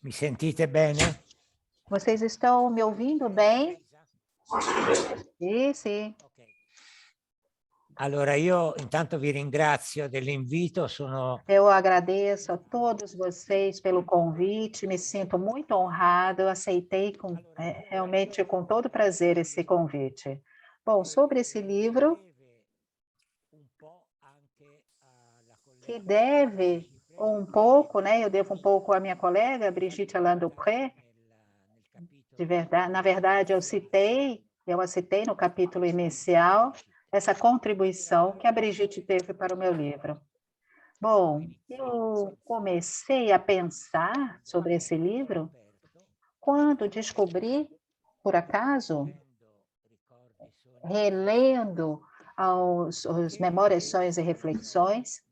Mi sentite bene? Vocês estão me ouvindo bem? Sim, sim. Allora io intanto vi ringrazio dell'invito, Eu agradeço a todos vocês pelo convite, me sinto muito honrado, eu aceitei realmente com todo prazer esse convite. Bom, sobre esse livro, que deve um pouco, né? Eu devo um pouco à minha colega Brigitte Alain-Dupré, de verdade, na verdade eu a citei no capítulo inicial, essa contribuição que a Brigitte teve para o meu livro. Bom, eu comecei a pensar sobre esse livro quando descobri, por acaso, relendo os Memórias, Sonhos e Reflexões,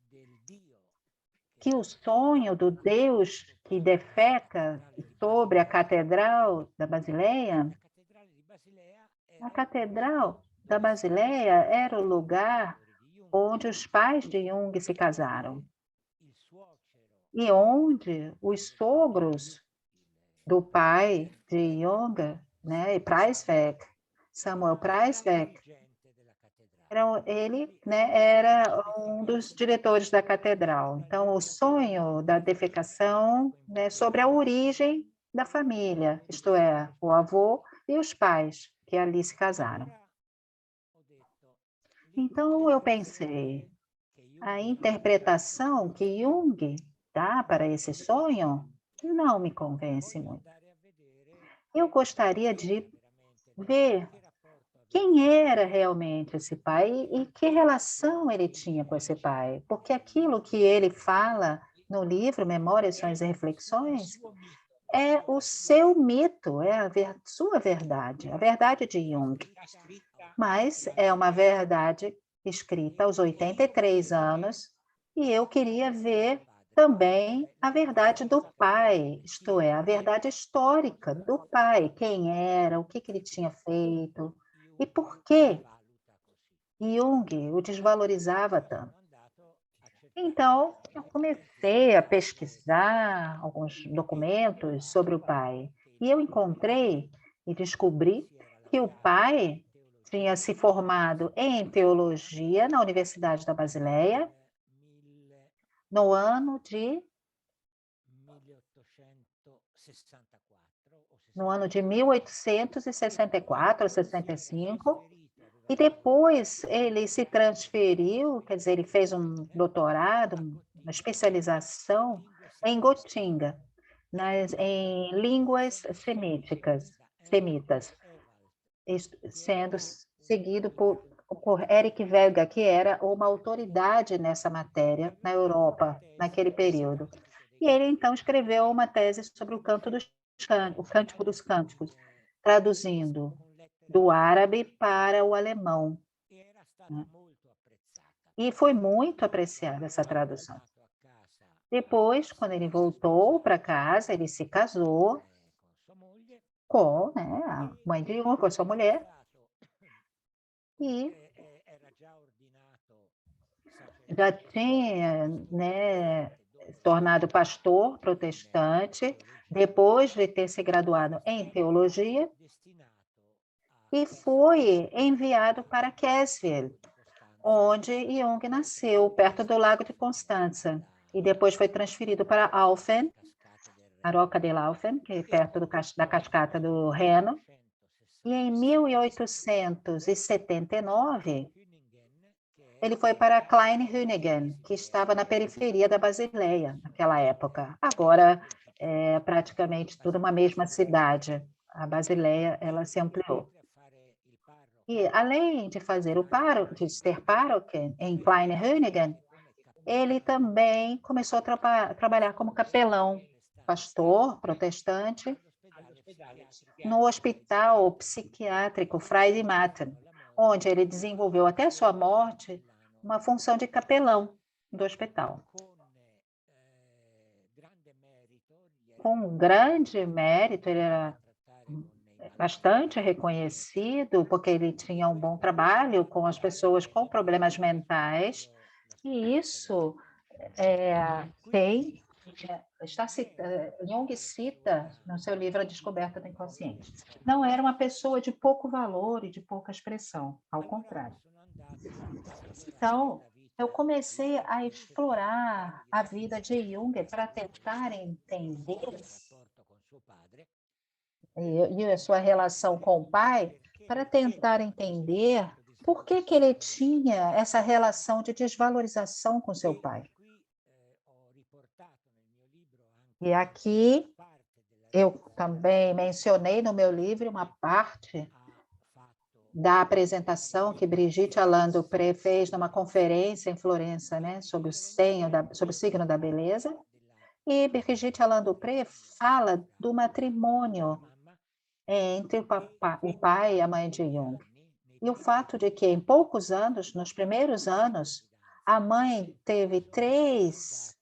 que o sonho do Deus que defeca sobre a Catedral da Basileia, a Catedral da Basileia era o lugar onde os pais de Jung se casaram e onde os sogros do pai de Jung, né, Preisweg, Samuel Preisweg, ele, né, era um dos diretores da catedral. Então, o sonho da defecação, né, sobre a origem da família, isto é, o avô e os pais que ali se casaram. Então, eu pensei, a interpretação que Jung dá para esse sonho não me convence muito. Eu gostaria de ver quem era realmente esse pai e que relação ele tinha com esse pai, porque aquilo que ele fala no livro Memórias, Sonhos e Reflexões é o seu mito, é a sua verdade, a verdade de Jung. Mas é uma verdade escrita aos 83 anos e eu queria ver também a verdade do pai, isto é, a verdade histórica do pai, quem era, o que ele tinha feito e por que Jung o desvalorizava tanto. Então, eu comecei a pesquisar alguns documentos sobre o pai e eu encontrei e descobri que o pai tinha se formado em teologia na Universidade da Basileia no ano de 1864 ou 65, e depois ele se transferiu, quer dizer, ele fez um doutorado, uma especialização em Gotinga, em línguas semitas, sendo seguido por Eric Vega, que era uma autoridade nessa matéria na Europa, naquele período. E ele, então, escreveu uma tese sobre o Cântico dos Cânticos, traduzindo do árabe para o alemão. Né? E foi muito apreciada essa tradução. Depois, quando ele voltou para casa, ele se casou com, né, a mãe de Jung, com a sua mulher, e já tinha, né, tornado pastor protestante, depois de ter se graduado em teologia, e foi enviado para Kessel, onde Jung nasceu, perto do Lago de Constança, e depois foi transferido para Alphen, a Roca de Alphen, que é perto da cascata do Reno, e em 1879, ele foi para Klein-Hüningen, que estava na periferia da Basileia, naquela época. Agora, é praticamente tudo uma mesma cidade. A Basileia, ela se ampliou. E, além de fazer de ser pároco em Klein-Hüningen, ele também começou a trabalhar como capelão, pastor protestante, no hospital psiquiátrico Frei Maten, onde ele desenvolveu até a sua morte uma função de capelão do hospital. Com um grande mérito, ele era bastante reconhecido, porque ele tinha um bom trabalho com as pessoas com problemas mentais, e isso tem Jung cita no seu livro A Descoberta do Inconsciente. Não era uma pessoa de pouco valor e de pouca expressão, ao contrário. Então, eu comecei a explorar a vida de Jung para tentar entender e a sua relação com o pai, para tentar entender por que ele tinha essa relação de desvalorização com seu pai. E aqui eu também mencionei no meu livro uma parte da apresentação que Brigitte Allain-Dupré fez numa conferência em Florença, né, sobre o signo da beleza. E Brigitte Allain-Dupré fala do matrimônio entre o pai e a mãe de Jung. E o fato de que, em poucos anos, nos primeiros anos, a mãe teve 3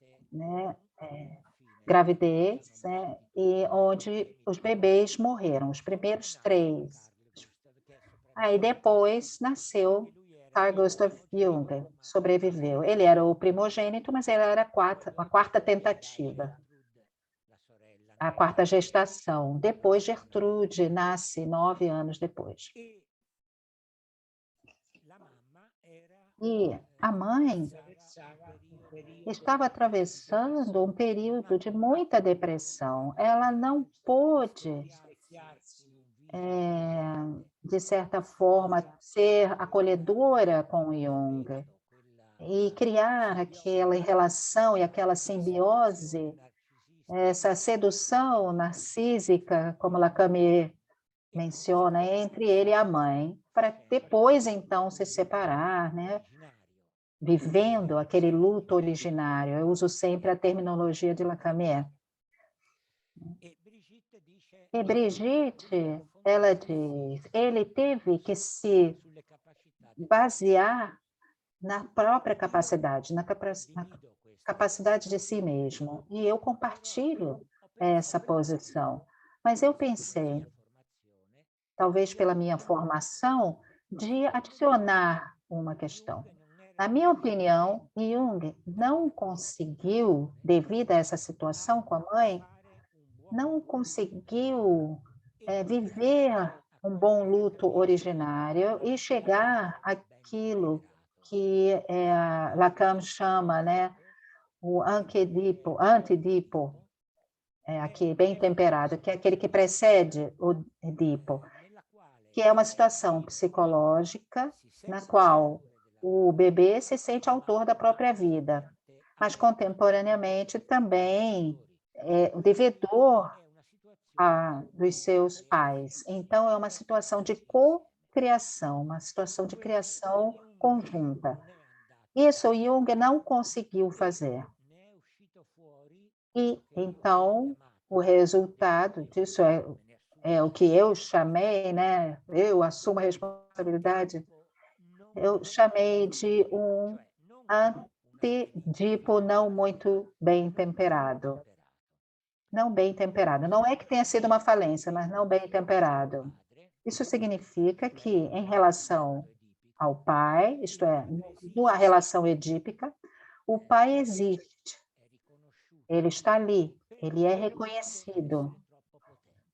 gravidezes, né, e onde os bebês morreram, os primeiros 3. Aí depois nasceu Carl Gustav Jung, sobreviveu. Ele era o primogênito, mas ele era a quarta tentativa, a quarta gestação. Depois Gertrude nasce 9 anos depois. E a mãe estava atravessando um período de muita depressão. Ela não pôde, de certa forma, ser acolhedora com Jung e criar aquela relação e aquela simbiose, essa sedução narcísica, como Lacan menciona, entre ele e a mãe, para depois, então, se separar, né? Vivendo aquele luto originário. Eu uso sempre a terminologia de Lacan. E Brigitte, ela diz, ele teve que se basear na própria capacidade, na capacidade de si mesmo. E eu compartilho essa posição. Mas eu pensei, talvez pela minha formação, de adicionar uma questão. Na minha opinião, Jung não conseguiu, devido a essa situação com a mãe, não conseguiu viver um bom luto originário e chegar àquilo que Lacan chama, né, o antidipo, aqui bem temperado, que é aquele que precede o dipo, que é uma situação psicológica na qual o bebê se sente autor da própria vida, mas contemporaneamente também o devedor dos seus pais. Então, é uma situação de co-criação, uma situação de criação conjunta. Isso o Jung não conseguiu fazer. E, então, o resultado disso é o que eu chamei, né? Eu assumo a responsabilidade, eu chamei de um antidipo não muito bem temperado. Não bem temperado. Não é que tenha sido uma falência, mas não bem temperado. Isso significa que, em relação ao pai, isto é, na relação edípica, o pai existe, ele está ali, ele é reconhecido,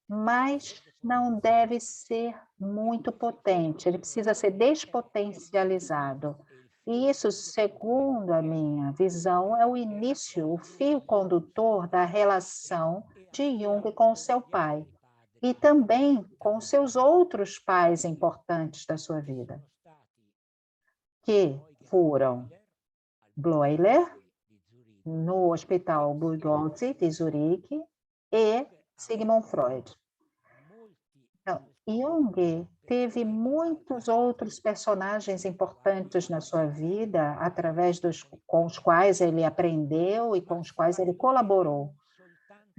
mas não deve ser muito potente, ele precisa ser despotencializado. E isso, segundo a minha visão, é o início, o fio condutor da relação de Jung com o seu pai e também com seus outros pais importantes da sua vida, que foram Bleuler, no Hospital Burgossi de Zurique, e Sigmund Freud. Então, Jung teve muitos outros personagens importantes na sua vida, através com os quais ele aprendeu e com os quais ele colaborou.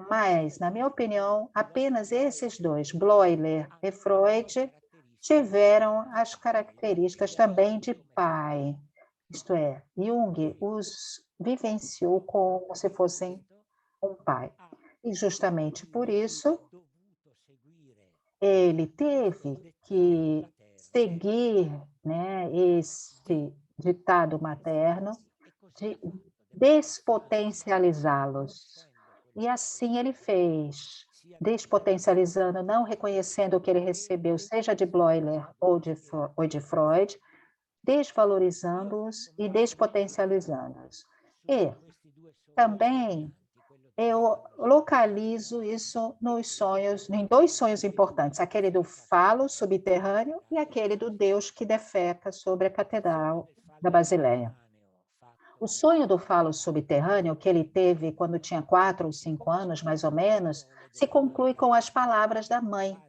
Mas, na minha opinião, apenas esses dois, Bleuler e Freud, tiveram as características também de pai. Isto é, Jung os vivenciou como se fossem um pai. E justamente por isso, ele teve que seguir, né, esse ditado materno de despotencializá-los, E assim ele fez, despotencializando, não reconhecendo o que ele recebeu, seja de Bleuler ou de Freud, desvalorizando-os e despotencializando-os. E também eu localizo isso nos sonhos, em dois sonhos importantes, aquele do falo subterrâneo e aquele do Deus que defeca sobre a Catedral da Basileia. O sonho do falo subterrâneo, que ele teve quando tinha 4 ou 5 anos, mais ou menos, se conclui com as palavras da mãe,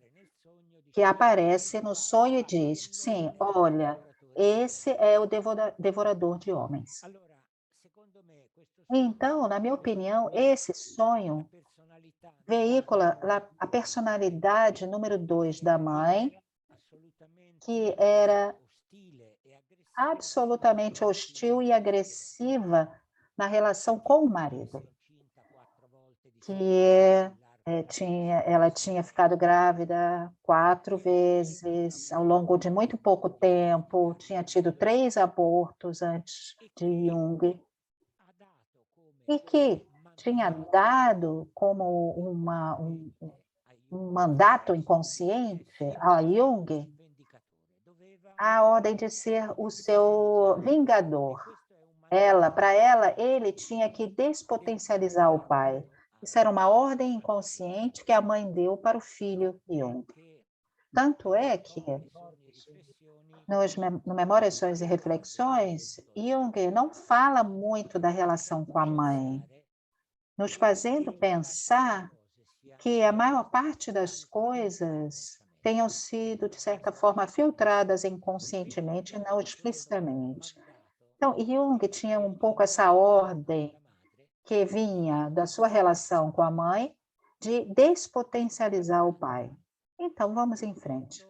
que aparece no sonho e diz: sim, olha, esse é o devorador de homens. Então, na minha opinião, esse sonho veicula a personalidade número 2 da mãe, que era absolutamente hostil e agressiva na relação com o marido, que ela tinha ficado grávida 4 vezes ao longo de muito pouco tempo, tinha tido 3 abortos antes de Jung, e que tinha dado como um mandato inconsciente a Jung a ordem de ser o seu vingador. Para ela, ele tinha que despotencializar o pai. Isso era uma ordem inconsciente que a mãe deu para o filho Jung. Tanto é que, no Memórias, Sonhos e Reflexões, Jung não fala muito da relação com a mãe, nos fazendo pensar que a maior parte das coisas tenham sido, de certa forma, filtradas inconscientemente e não explicitamente. Então, Jung tinha um pouco essa ordem que vinha da sua relação com a mãe de despotencializar o pai. Então, vamos em frente.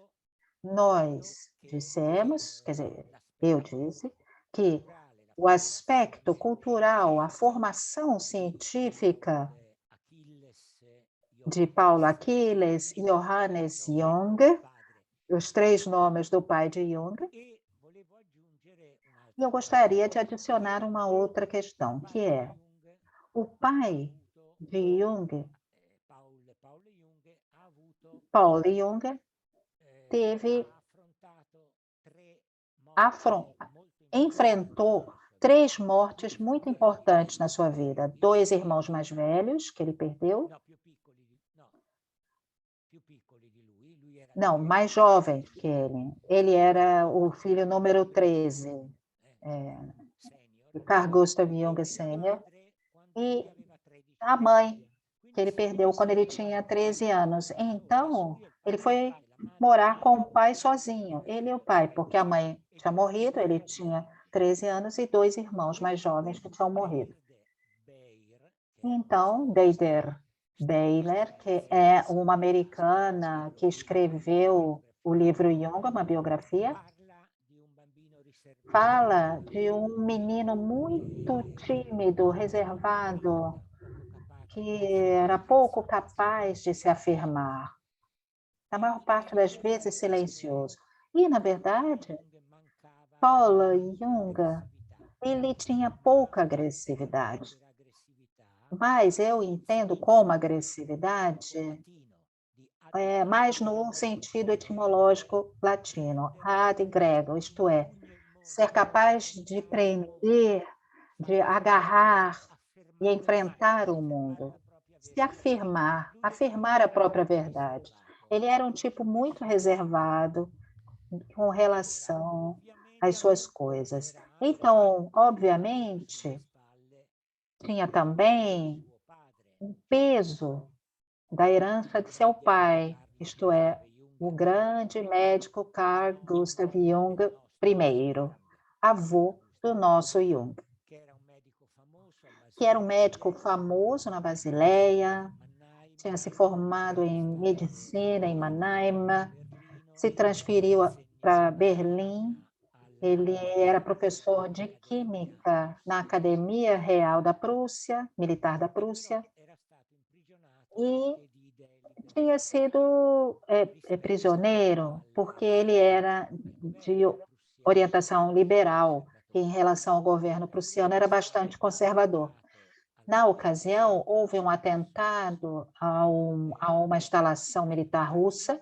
Nós dissemos, quer dizer, eu disse, que o aspecto cultural, a formação científica de Paulo Aquiles e Johannes Jung, os 3 nomes do pai de Jung. E eu gostaria de adicionar uma outra questão, que é o pai de Jung, Paul Jung, enfrentou 3 mortes muito importantes na sua vida. 2 irmãos mais velhos, que ele perdeu. Não, mais jovem que ele. Ele era o filho número 13, Carl Gustav Jung Sr., e a mãe, que ele perdeu quando ele tinha 13 anos. Então, ele foi morar com o pai sozinho, ele e o pai, porque a mãe tinha morrido, ele tinha 13 anos e 2 irmãos mais jovens que tinham morrido. Então, Deider Baylor, que é uma americana que escreveu o livro Jung, uma biografia, fala de um menino muito tímido, reservado, que era pouco capaz de se afirmar, na maior parte das vezes silencioso. E, na verdade, Paul Jung, ele tinha pouca agressividade. Mas eu entendo como agressividade mais no sentido etimológico latino, ad grego, isto é, ser capaz de prender, de agarrar e enfrentar o mundo, se afirmar a própria verdade. Ele era um tipo muito reservado com relação às suas coisas. Então, obviamente, tinha também um peso da herança de seu pai, isto é, o grande médico Carl Gustav Jung I, avô do nosso Jung, que era um médico famoso na Basileia, tinha se formado em medicina em Mannheim, se transferiu para Berlim. Ele era professor de química na Academia Real da Prússia, militar da Prússia, e tinha sido prisioneiro porque ele era de orientação liberal, que em relação ao governo prussiano era bastante conservador. Na ocasião, houve um atentado a uma instalação militar russa,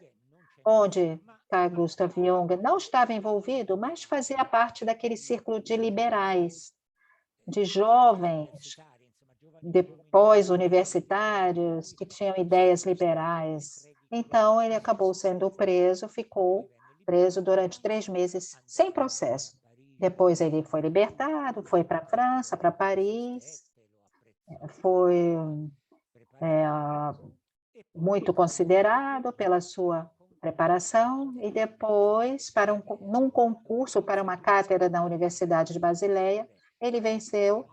onde Carl Gustav Jung não estava envolvido, mas fazia parte daquele círculo de liberais, de jovens, depois universitários, que tinham ideias liberais. Então, ele acabou sendo preso, ficou preso durante 3 meses, sem processo. Depois ele foi libertado, foi para a França, para Paris, foi muito considerado pela sua preparação e depois, num concurso para uma cátedra na Universidade de Basileia, ele venceu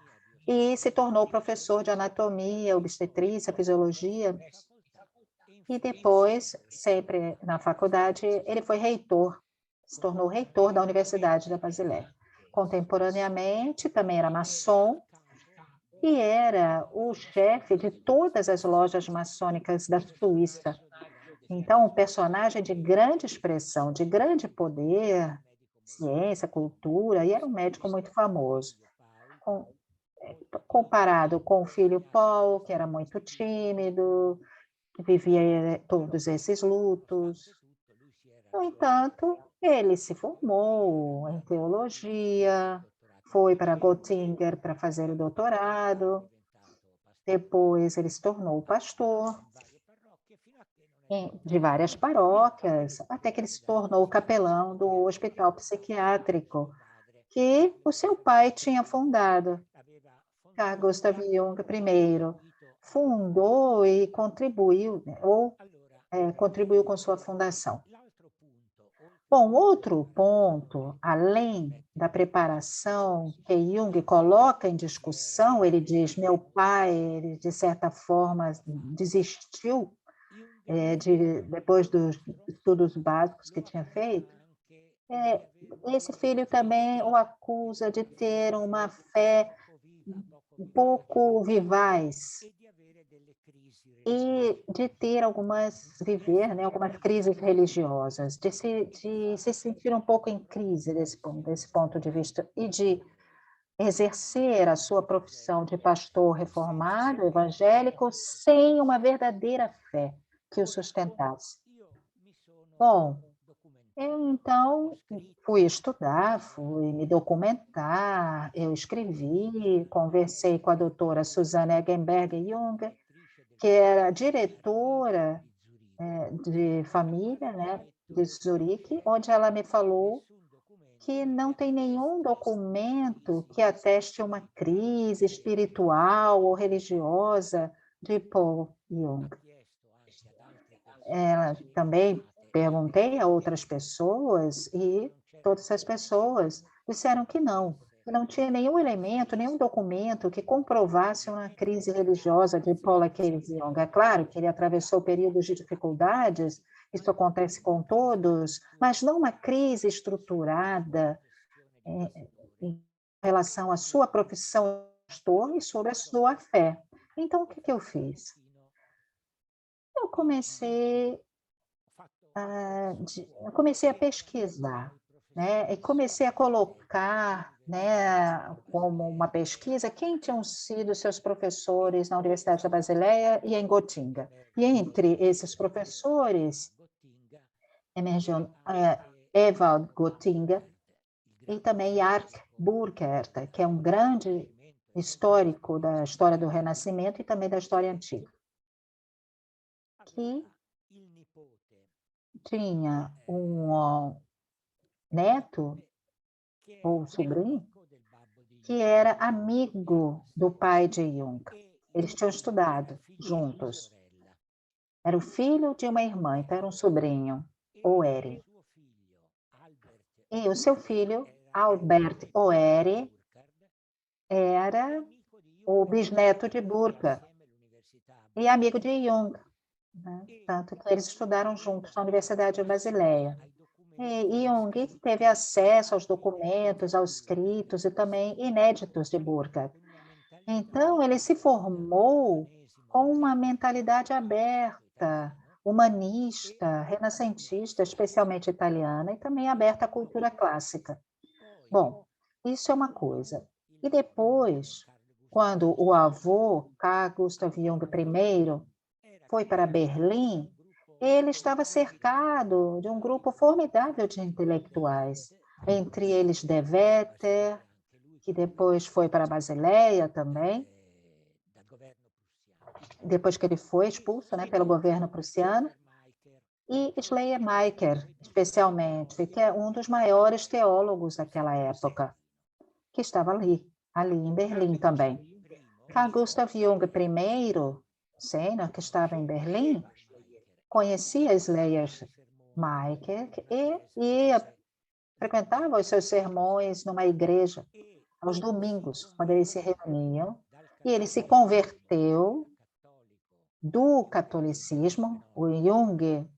e se tornou professor de anatomia, obstetrícia, fisiologia. E depois, sempre na faculdade, ele foi reitor, se tornou reitor da Universidade da Basileia. Contemporaneamente, também era maçom, e era o chefe de todas as lojas maçônicas da Suíça. Então, um personagem de grande expressão, de grande poder, ciência, cultura, e era um médico muito famoso. Comparado com o filho Paul, que era muito tímido, que vivia todos esses lutos. No entanto, ele se formou em teologia, foi para Göttingen para fazer o doutorado, depois ele se tornou pastor de várias paróquias, até que ele se tornou capelão do hospital psiquiátrico, que o seu pai tinha fundado. Carl Gustav Jung I fundou e contribuiu, contribuiu com sua fundação. Bom, outro ponto, além da preparação que Jung coloca em discussão, ele diz, meu pai, ele, de certa forma, desistiu depois dos estudos básicos que tinha feito. Esse filho também o acusa de ter uma fé um pouco vivaz e de ter algumas crises religiosas, de se sentir um pouco em crise desse ponto de vista e de exercer a sua profissão de pastor reformado, evangélico, sem uma verdadeira fé que o sustentasse. Bom, eu então fui estudar, fui me documentar, eu escrevi, conversei com a doutora Susanne Eggenberg-Jung, que era diretora de família, né, de Zurique, onde ela me falou que não tem nenhum documento que ateste uma crise espiritual ou religiosa de Paul Jung. Também perguntei a outras pessoas e todas as pessoas disseram que não tinha nenhum elemento, nenhum documento que comprovasse uma crise religiosa de Paul Jung. É claro que ele atravessou períodos de dificuldades, isso acontece com todos, mas não uma crise estruturada em relação à sua profissão de pastor e sobre a sua fé. Então, o que eu fiz? Eu comecei a pesquisar, né, e comecei a colocar, né, como uma pesquisa, quem tinham sido seus professores na Universidade da Basileia e em Gotinga. E entre esses professores, emergiu Ewald Gotinga e também Jark Burkert, que é um grande histórico da história do Renascimento e também da história antiga, que tinha um neto ou sobrinho que era amigo do pai de Jung. Eles tinham estudado juntos. Era o filho de uma irmã, então era um sobrinho, Oeri. E o seu filho, Albert Oeri, era o bisneto de Burkhardt e amigo de Jung, né? Tanto que eles estudaram juntos na Universidade de Basileia. E Jung teve acesso aos documentos, aos escritos e também inéditos de Burkhardt. Então, ele se formou com uma mentalidade aberta, humanista, renascentista, especialmente italiana, e também aberta à cultura clássica. Bom, isso é uma coisa. E depois, quando o avô, Carl Gustav Jung I, foi para Berlim, ele estava cercado de um grupo formidável de intelectuais, entre eles De Wetter, que depois foi para Basileia também, depois que ele foi expulso, né, pelo governo prussiano, e Schleiermacher, especialmente, que é um dos maiores teólogos daquela época, que estava ali em Berlim também. Carl Gustav Jung I, Senna, que estava em Berlim, conhecia Schleiermacher e frequentava os seus sermões numa igreja aos domingos, quando eles se reuniam, e ele se converteu do catolicismo. O Jung,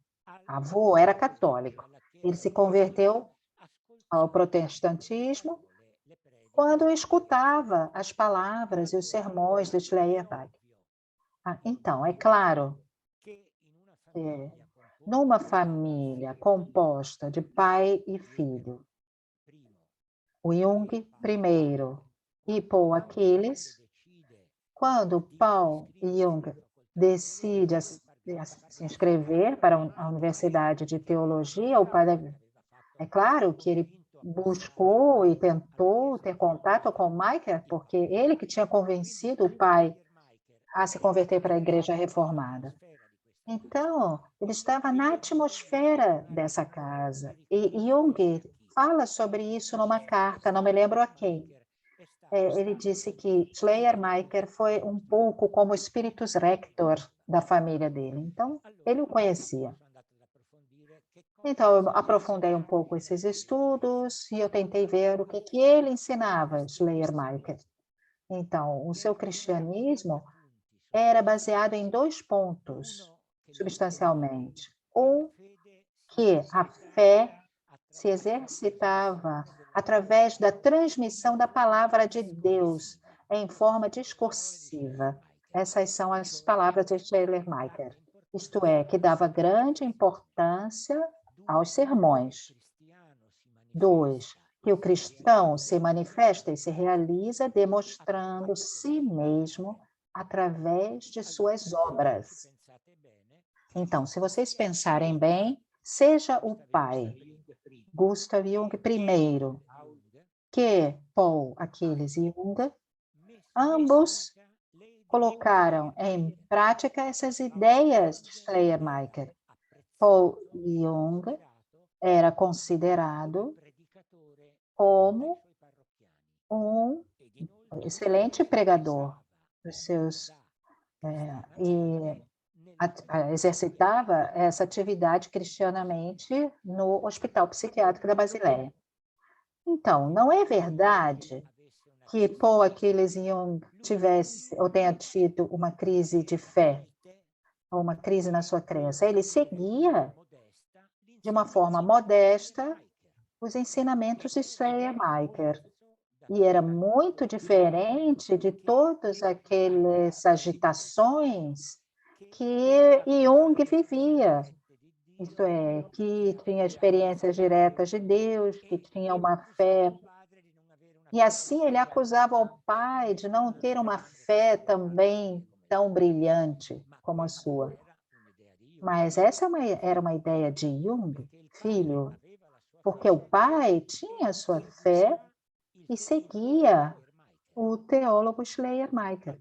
avô, era católico. Ele se converteu ao protestantismo quando escutava as palavras e os sermões de Schleiermacher. Então, é claro, numa família composta de pai e filho, o Jung primeiro e Paul Achilles, quando Paul Jung decide se inscrever para a Universidade de Teologia, é claro que ele buscou e tentou ter contato com Michael, porque ele que tinha convencido o pai a se converter para a Igreja Reformada. Então, ele estava na atmosfera dessa casa. E Jung fala sobre isso numa carta, não me lembro a quem. Ele disse que Schleiermacher foi um pouco como o spiritus rector da família dele. Então, ele o conhecia. Então, eu aprofundei um pouco esses estudos e eu tentei ver o que ele ensinava, Schleiermacher. Então, o seu cristianismo era baseado em 2 pontos, substancialmente. Um, que a fé se exercitava através da transmissão da palavra de Deus em forma discursiva. Essas são as palavras de Schleiermacher. Isto é, que dava grande importância aos sermões. 2, que o cristão se manifesta e se realiza demonstrando si mesmo através de suas obras. Então, se vocês pensarem bem, seja o pai, Gustav Jung I, que Paul Achilles Jung, ambos colocaram em prática essas ideias de Schleiermacher. Paul Jung era considerado como um excelente pregador dos seus e exercitava essa atividade cristianamente no Hospital Psiquiátrico da Basileia. Então, não é verdade que Paul Achilles Jung tivesse ou tenha tido uma crise de fé, ou uma crise na sua crença. Ele seguia de uma forma modesta os ensinamentos de Schleiermacher. E era muito diferente de todas aquelas agitações que Jung vivia. Isto é, que tinha experiências diretas de Deus, que tinha uma fé. E assim ele acusava o pai de não ter uma fé também tão brilhante como a sua. Mas essa era uma ideia de Jung, filho, porque o pai tinha sua fé e seguia o teólogo Schleiermacher.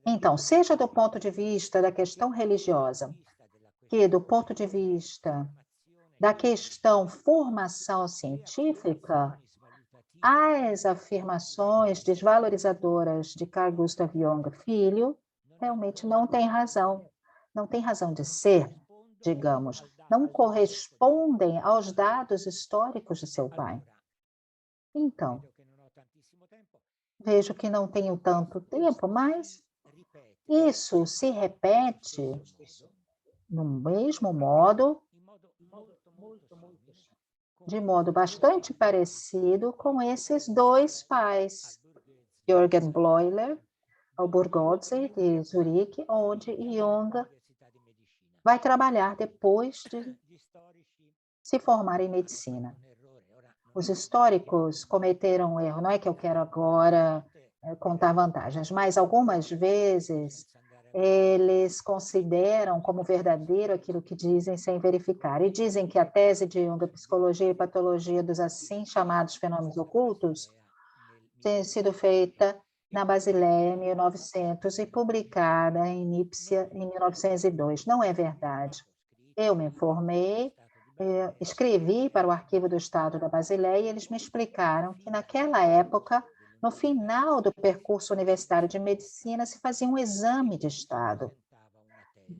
Então, seja do ponto de vista da questão religiosa, que do ponto de vista da questão formação científica, as afirmações desvalorizadoras de Carl Gustav Jung, filho, realmente não têm razão. Não tem razão de ser, digamos. Não correspondem aos dados históricos de seu pai. Então, vejo que não tenho tanto tempo, mas isso se repete no mesmo modo, de modo bastante parecido com esses 2 pais, Jürgen Bleuler, ao Burgozzi, de Zurique, onde Jung vai trabalhar depois de se formar em medicina. Os históricos cometeram um erro, não é que eu quero agora contar vantagens, mas algumas vezes eles consideram como verdadeiro aquilo que dizem sem verificar. E dizem que a tese de Jung, a psicologia e patologia dos assim chamados fenômenos ocultos, tem sido feita na Basileia em 1900 e publicada em Nipsia em 1902. Não é verdade. Eu me informei, escrevi para o Arquivo do Estado da Basileia e eles me explicaram que naquela época, no final do percurso universitário de medicina, se fazia um exame de Estado.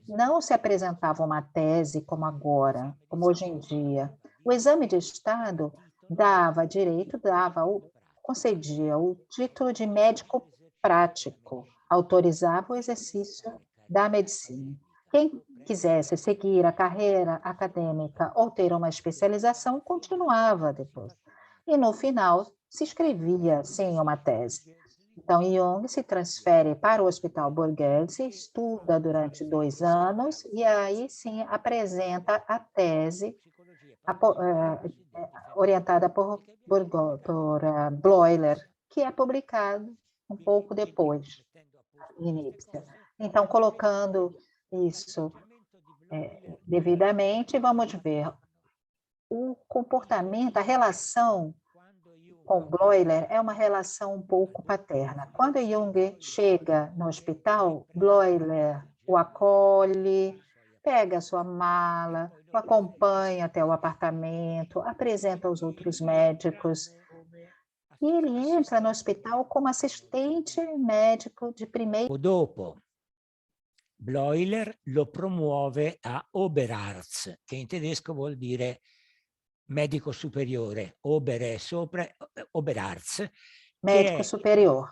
Não se apresentava uma tese como agora, como hoje em dia. O exame de Estado dava direito, concedia o título de médico prático, autorizava o exercício da medicina. Quem quisesse seguir a carreira acadêmica ou ter uma especialização, continuava depois. E no final, se escrevia, sim, uma tese. Então, Jung se transfere para o Hospital Borghese, estuda durante 2 anos e aí sim apresenta a tese orientada por Bloiler, que é publicado um pouco depois, em Nipsia. Então, colocando isso devidamente, vamos ver o comportamento, a relação com Bloiler é uma relação um pouco paterna. Quando Jung chega no hospital, Bloiler o acolhe, pega a sua mala, o acompanha até o apartamento, apresenta aos outros médicos. E ele entra no hospital como assistente médico de primeiro. Dopo, Bleuler lo promuove a Oberarzt, che in tedesco vuol dire medico superiore, Ober è sopra, Oberarzt, Médico superior,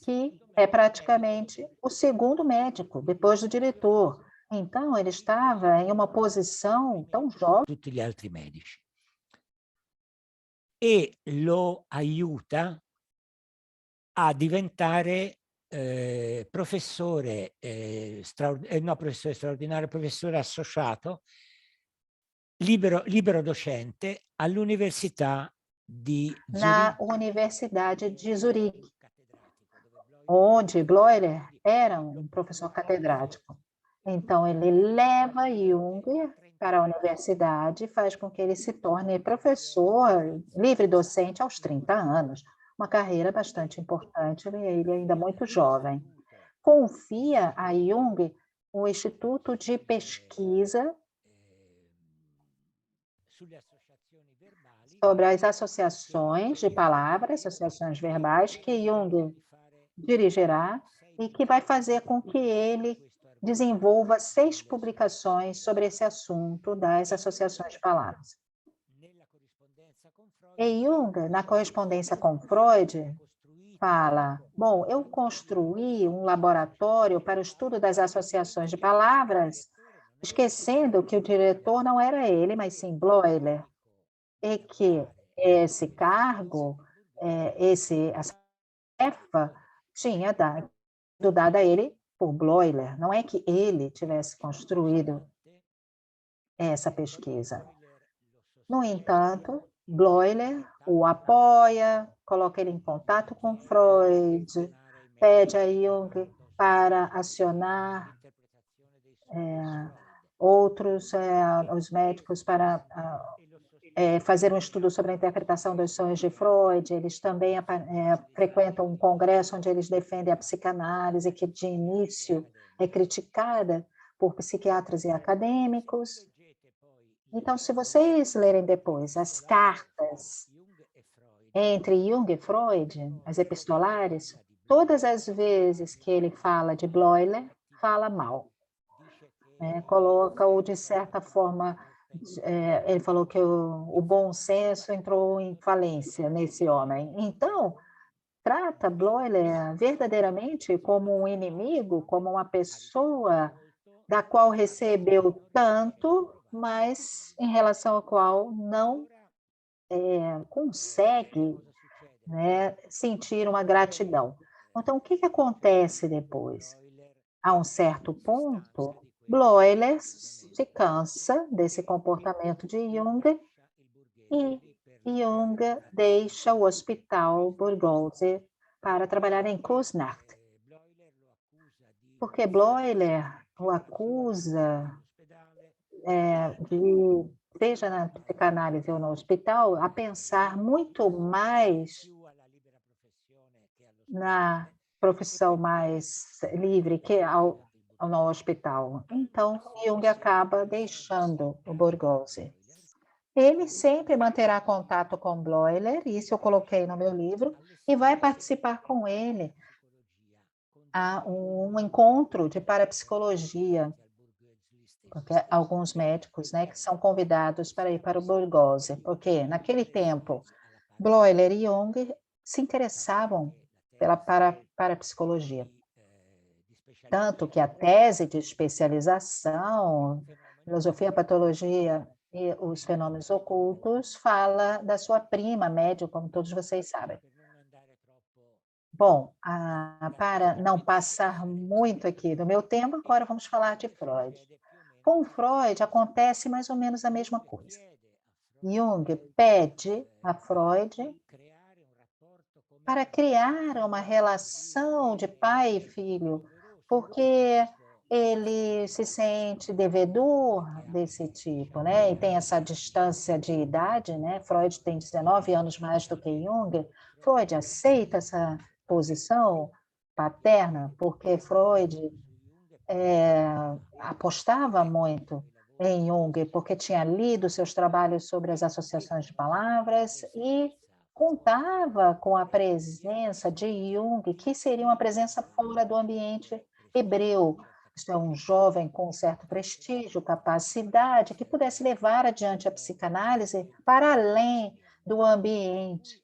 que é praticamente o segundo médico, depois do diretor. Então, ele estava em uma posição tão jovem. Tutti gli altri medici. E lo aiuta a diventare professore, no, professore straordinario, professore associato, libero docente all'Università di na Zurigo. Universidade de Zurique, onde Bloiler era um professor catedrático. Então, ele leva Jung para a universidade e faz com que ele se torne professor, livre docente aos 30 anos. Uma carreira bastante importante, e ele ainda muito jovem. Confia a Jung o Instituto de Pesquisa sobre as associações de palavras, associações verbais, que Jung dirigirá e que vai fazer com que ele desenvolva 6 publicações sobre esse assunto das associações de palavras. E Jung, na correspondência com Freud, fala, bom, eu construí um laboratório para o estudo das associações de palavras, esquecendo que o diretor não era ele, mas sim Bloiler, e que esse cargo, essa tarefa, tinha sido dada a ele por Bloiler, não é que ele tivesse construído essa pesquisa. No entanto, Bloiler o apoia, coloca ele em contato com Freud, pede a Jung para acionar outros os médicos para fazer um estudo sobre a interpretação dos sonhos de Freud. Eles também frequentam um congresso onde eles defendem a psicanálise, que de início é criticada por psiquiatras e acadêmicos. Então, se vocês lerem depois as cartas entre Jung e Freud, as epistolares, todas as vezes que ele fala de Bloiler, fala mal. Coloca-o de certa forma, ele falou que o bom senso entrou em falência nesse homem. Então, trata Bloiler verdadeiramente como um inimigo, como uma pessoa da qual recebeu tanto, mas em relação ao qual não consegue sentir uma gratidão. Então, o que acontece depois? A um certo ponto, Bloiler se cansa desse comportamento de Jung e Jung deixa o Hospital Borghese para trabalhar em Kusnacht, porque Bloiler o acusa de, seja na psicanálise ou no hospital, a pensar muito mais na profissão mais livre que no hospital. Então, Jung acaba deixando o Borghese. Ele sempre manterá contato com Bloiler, isso eu coloquei no meu livro, e vai participar com ele a um encontro de parapsicologia, porque alguns médicos, né, que são convidados para ir para o Borghese, porque naquele tempo Bloiler e Jung se interessavam pela parapsicologia. Tanto que a tese de especialização, filosofia, patologia e os fenômenos ocultos, fala da sua prima médium, como todos vocês sabem. Bom, para não passar muito aqui do meu tempo, agora vamos falar de Freud. Com Freud acontece mais ou menos a mesma coisa. Jung pede a Freud para criar uma relação de pai e filho, porque ele se sente devedor desse tipo, né? E tem essa distância de idade, né? Freud tem 19 anos mais do que Jung. Freud aceita essa posição paterna, porque Freud apostava muito em Jung, porque tinha lido seus trabalhos sobre as associações de palavras e contava com a presença de Jung, que seria uma presença fora do ambiente hebreu. Isto é, um jovem com certo prestígio, capacidade, que pudesse levar adiante a psicanálise para além do ambiente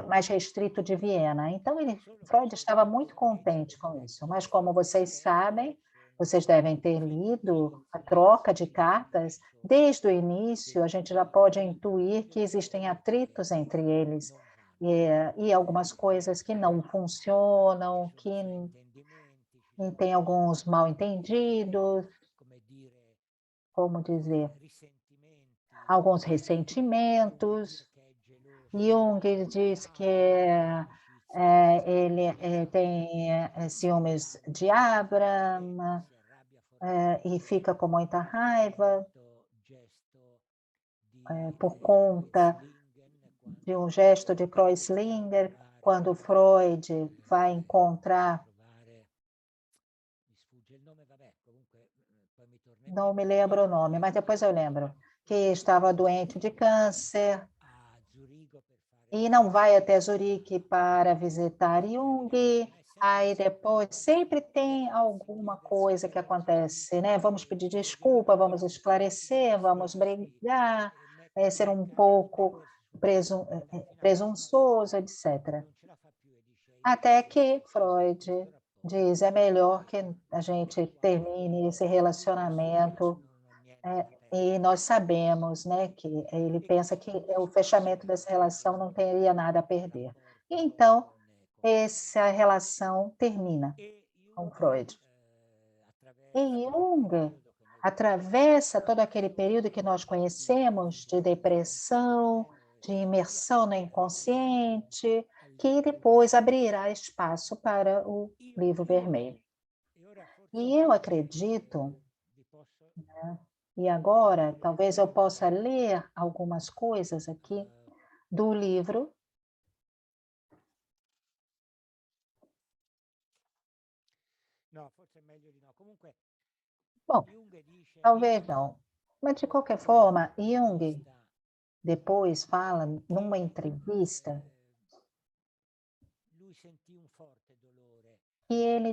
mais restrito de Viena. Então, Freud estava muito contente com isso, mas como vocês sabem, vocês devem ter lido a troca de cartas. Desde o início, a gente já pode intuir que existem atritos entre eles e algumas coisas que não funcionam, que tem alguns mal-entendidos, como dizer, alguns ressentimentos. Jung diz que ele tem ciúmes de Abraham, e fica com muita raiva por conta de um gesto de Kreuzlinger, quando Freud vai encontrar, não me lembro o nome, mas depois eu lembro, que estava doente de câncer, e não vai até Zurique para visitar Jung. Aí depois sempre tem alguma coisa que acontece, né? Vamos pedir desculpa, vamos esclarecer, vamos brigar, ser um pouco presunçoso, etc. Até que Freud diz, é melhor que a gente termine esse relacionamento, e nós sabemos, né, que ele pensa que o fechamento dessa relação não teria nada a perder. Então, essa relação termina com Freud. E Jung atravessa todo aquele período que nós conhecemos de depressão, de imersão no inconsciente, que depois abrirá espaço para o livro vermelho. E eu acredito, né, e agora talvez eu possa ler algumas coisas aqui do livro. Bom, talvez não. Mas, de qualquer forma, Jung depois fala, numa entrevista, que ele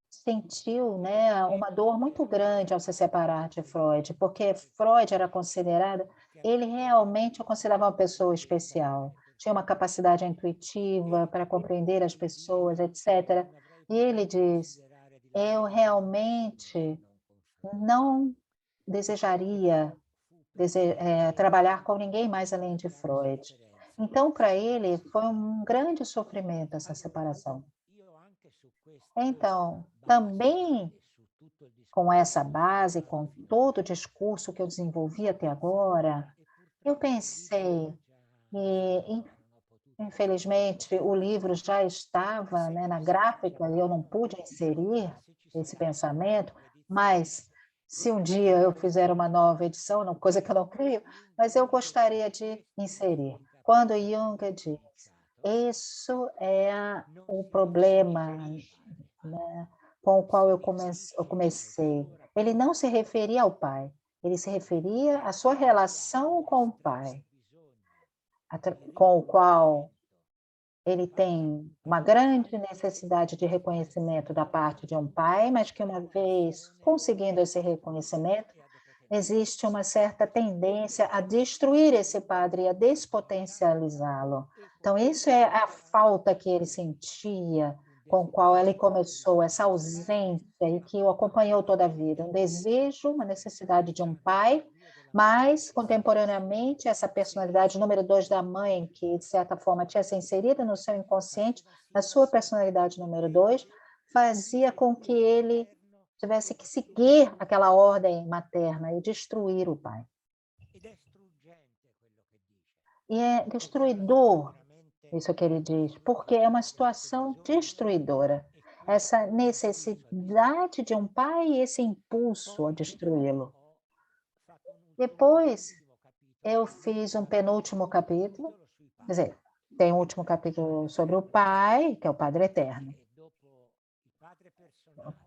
sentiu, né, uma dor muito grande ao se separar de Freud, porque Freud era considerado, ele realmente o considerava uma pessoa especial, tinha uma capacidade intuitiva para compreender as pessoas, etc. E ele diz, eu realmente não desejaria trabalhar com ninguém mais além de Freud. Então, para ele, foi um grande sofrimento essa separação. Então, também com essa base, com todo o discurso que eu desenvolvi até agora, eu pensei, Infelizmente, o livro já estava, né, na gráfica e eu não pude inserir esse pensamento, mas se um dia eu fizer uma nova edição, coisa que eu não creio, mas eu gostaria de inserir. Quando Jung diz, isso é o problema, né, com o qual eu comecei. Ele não se referia ao pai, ele se referia à sua relação com o pai, com o qual ele tem uma grande necessidade de reconhecimento da parte de um pai, mas que uma vez conseguindo esse reconhecimento, existe uma certa tendência a destruir esse padre e a despotencializá-lo. Então, isso é a falta que ele sentia, com a qual ele começou, essa ausência e que o acompanhou toda a vida. Um desejo, uma necessidade de um pai, mas, contemporaneamente, essa personalidade número 2 da mãe, que, de certa forma, tinha se inserido no seu inconsciente, na sua personalidade número 2, fazia com que ele tivesse que seguir aquela ordem materna e destruir o pai. E é destruidor, isso que ele diz, porque é uma situação destruidora. Essa necessidade de um pai e esse impulso a destruí-lo. Depois, eu fiz um penúltimo capítulo, quer dizer, tem um último capítulo sobre o pai, que é o Padre Eterno.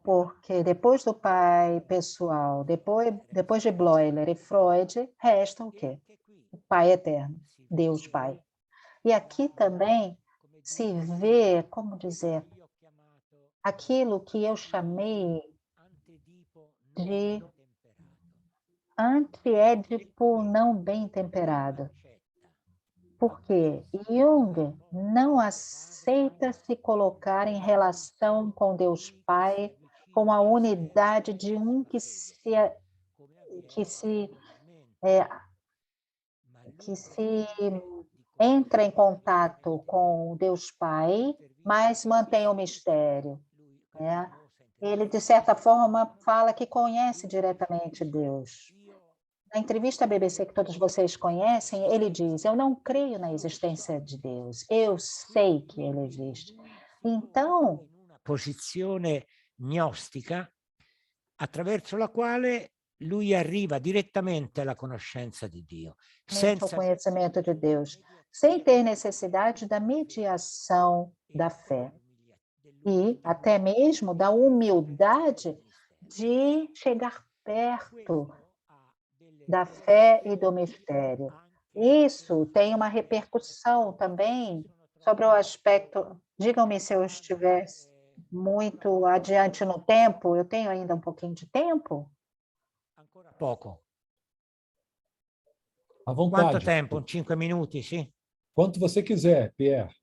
Porque depois do pai pessoal, depois de Bleuler e Freud, resta o quê? O pai eterno, Deus Pai. E aqui também se vê, como dizer, aquilo que eu chamei de antiédipo não bem temperado. Porque Jung não aceita se colocar em relação com Deus Pai, com a unidade de um que se entra em contato com Deus Pai, mas mantém o mistério, né? Ele, de certa forma, fala que conhece diretamente Deus. Na entrevista à BBC que todos vocês conhecem, ele diz, eu não creio na existência de Deus, eu sei que ele existe. Então, posizione gnostica attraverso la quale lui arriva direttamente alla conoscenza di Dio, o conhecimento de Deus, sem ter necessidade da mediação da fé e até mesmo da humildade de chegar perto da fé e do mistério. Isso tem uma repercussão também sobre o aspecto. Digam-me se eu estiver muito adiante no tempo, eu tenho ainda um pouquinho de tempo? Pouco. À vontade. Quanto tempo? 5 minuti, sì? Quanto você quiser, Pierre.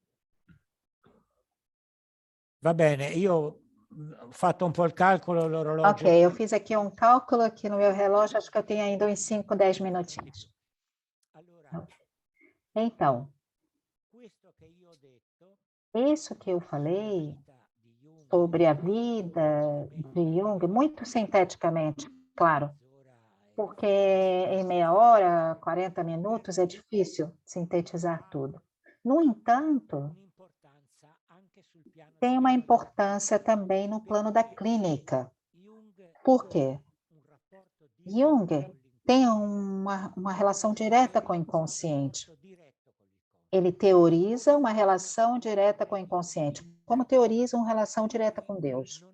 Va bene, io ho fatto un po' il calcolo, l'orologio. Ok, eu fiz aqui um cálculo aqui no meu relógio, acho que eu tenho ainda uns 5, 10 minutinhos. Então, isso que eu falei sobre a vida de Jung, muito sinteticamente, claro, porque em meia hora, 40 minutos, é difícil sintetizar tudo. No entanto, tem uma importância também no plano da clínica. Por quê? Jung tem uma relação direta com o inconsciente. Ele teoriza uma relação direta com o inconsciente, como teoriza uma relação direta com Deus.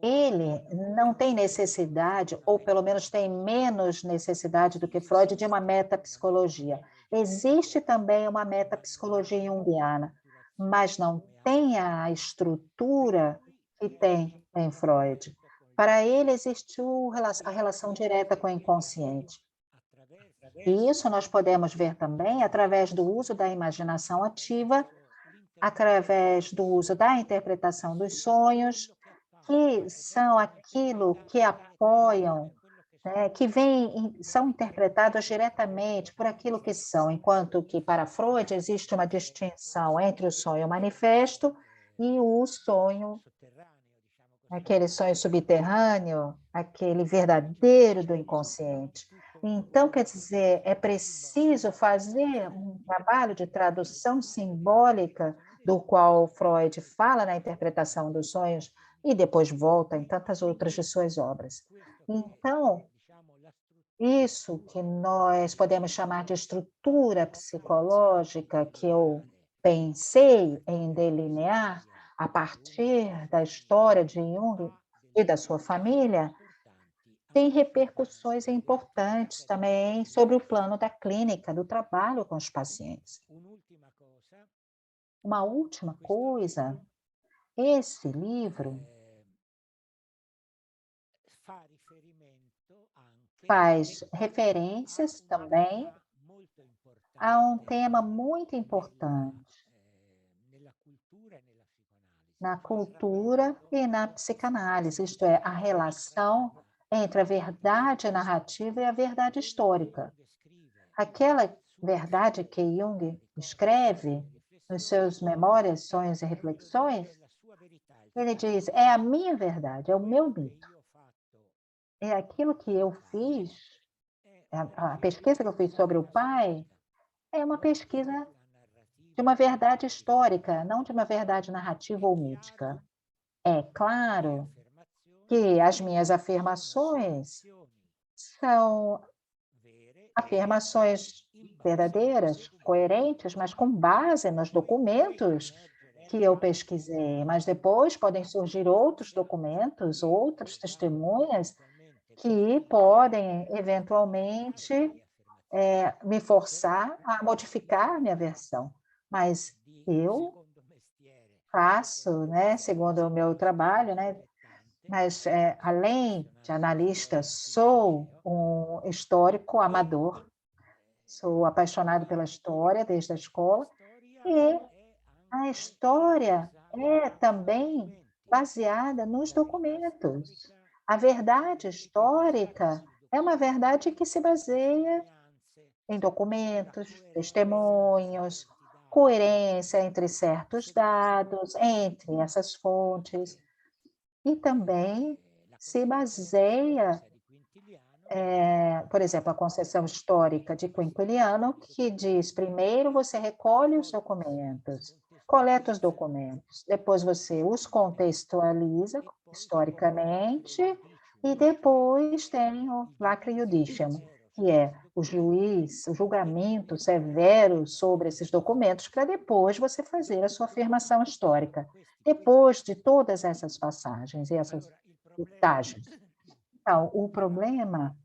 Ele não tem necessidade, ou pelo menos tem menos necessidade do que Freud, de uma metapsicologia. Existe também uma metapsicologia junguiana, mas não tem a estrutura que tem em Freud. Para ele, existe a relação direta com o inconsciente. E isso nós podemos ver também através do uso da imaginação ativa, através do uso da interpretação dos sonhos, que são aquilo que apoiam, né, que são interpretados diretamente por aquilo que são, enquanto que para Freud existe uma distinção entre o sonho manifesto e o sonho, aquele sonho subterrâneo, aquele verdadeiro do inconsciente. Então, quer dizer, é preciso fazer um trabalho de tradução simbólica, do qual Freud fala na interpretação dos sonhos, e depois volta em tantas outras de suas obras. Então, isso que nós podemos chamar de estrutura psicológica, que eu pensei em delinear a partir da história de Jung e da sua família, tem repercussões importantes também sobre o plano da clínica, do trabalho com os pacientes. Uma última coisa, esse livro faz referências também a um tema muito importante na cultura e na psicanálise, isto é, a relação entre a verdade narrativa e a verdade histórica. Aquela verdade que Jung escreve nos seus Memórias, Sonhos e Reflexões, ele diz, é a minha verdade, é o meu mito. É aquilo que eu fiz, a pesquisa que eu fiz sobre o pai, é uma pesquisa de uma verdade histórica, não de uma verdade narrativa ou mítica. É claro que as minhas afirmações são afirmações verdadeiras, coerentes, mas com base nos documentos que eu pesquisei. Mas depois podem surgir outros documentos, outras testemunhas que podem, eventualmente, me forçar a modificar minha versão. Mas eu faço, né, segundo o meu trabalho, né, mas, além de analista, sou um histórico amador, sou apaixonado pela história desde a escola, e a história é também baseada nos documentos. A verdade histórica é uma verdade que se baseia em documentos, testemunhos, coerência entre certos dados, entre essas fontes, e também se baseia, por exemplo, a concepção histórica de Quintiliano, que diz, primeiro você recolhe os documentos, coleta os documentos, depois você os contextualiza historicamente, e depois tem o lacre iudicium, que é o juiz, o julgamento severo sobre esses documentos, para depois você fazer a sua afirmação histórica. Depois de todas essas passagens e essas passagens. Então, o problema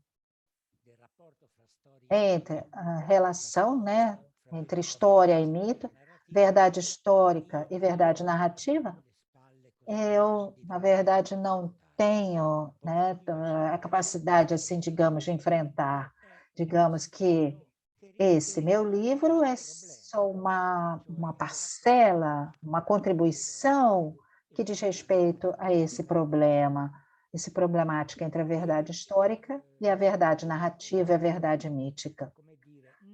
entre a relação, né, entre história e mito, verdade histórica e verdade narrativa, eu, na verdade, não tenho, né, a capacidade, assim, digamos, de enfrentar. Digamos que esse meu livro é só uma parcela, uma contribuição que diz respeito a esse problema, esse problemática entre a verdade histórica e a verdade narrativa e a verdade mítica.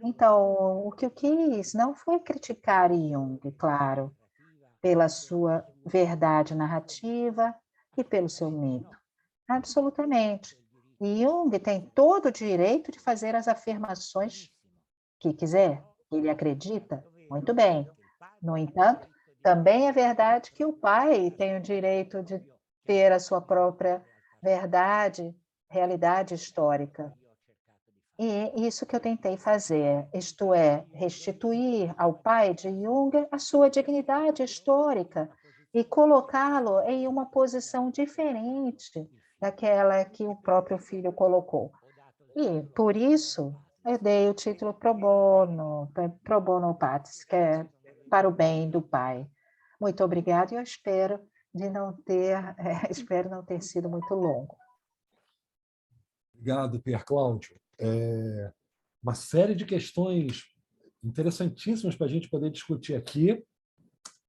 Então, o que eu quis não foi criticar Jung, claro, pela sua verdade narrativa e pelo seu mito. Absolutamente. E Jung tem todo o direito de fazer as afirmações que quiser, que ele acredita, muito bem. No entanto, também é verdade que o pai tem o direito de ter a sua própria verdade, realidade histórica. E isso que eu tentei fazer, isto é, restituir ao pai de Jung a sua dignidade histórica e colocá-lo em uma posição diferente daquela que o próprio filho colocou. E, por isso, eu dei o título pro bono patres, que é para o bem do pai. Muito obrigada e eu espero espero não ter sido muito longo. Obrigado, Pierre Cláudio. Uma série de questões interessantíssimas para a gente poder discutir aqui.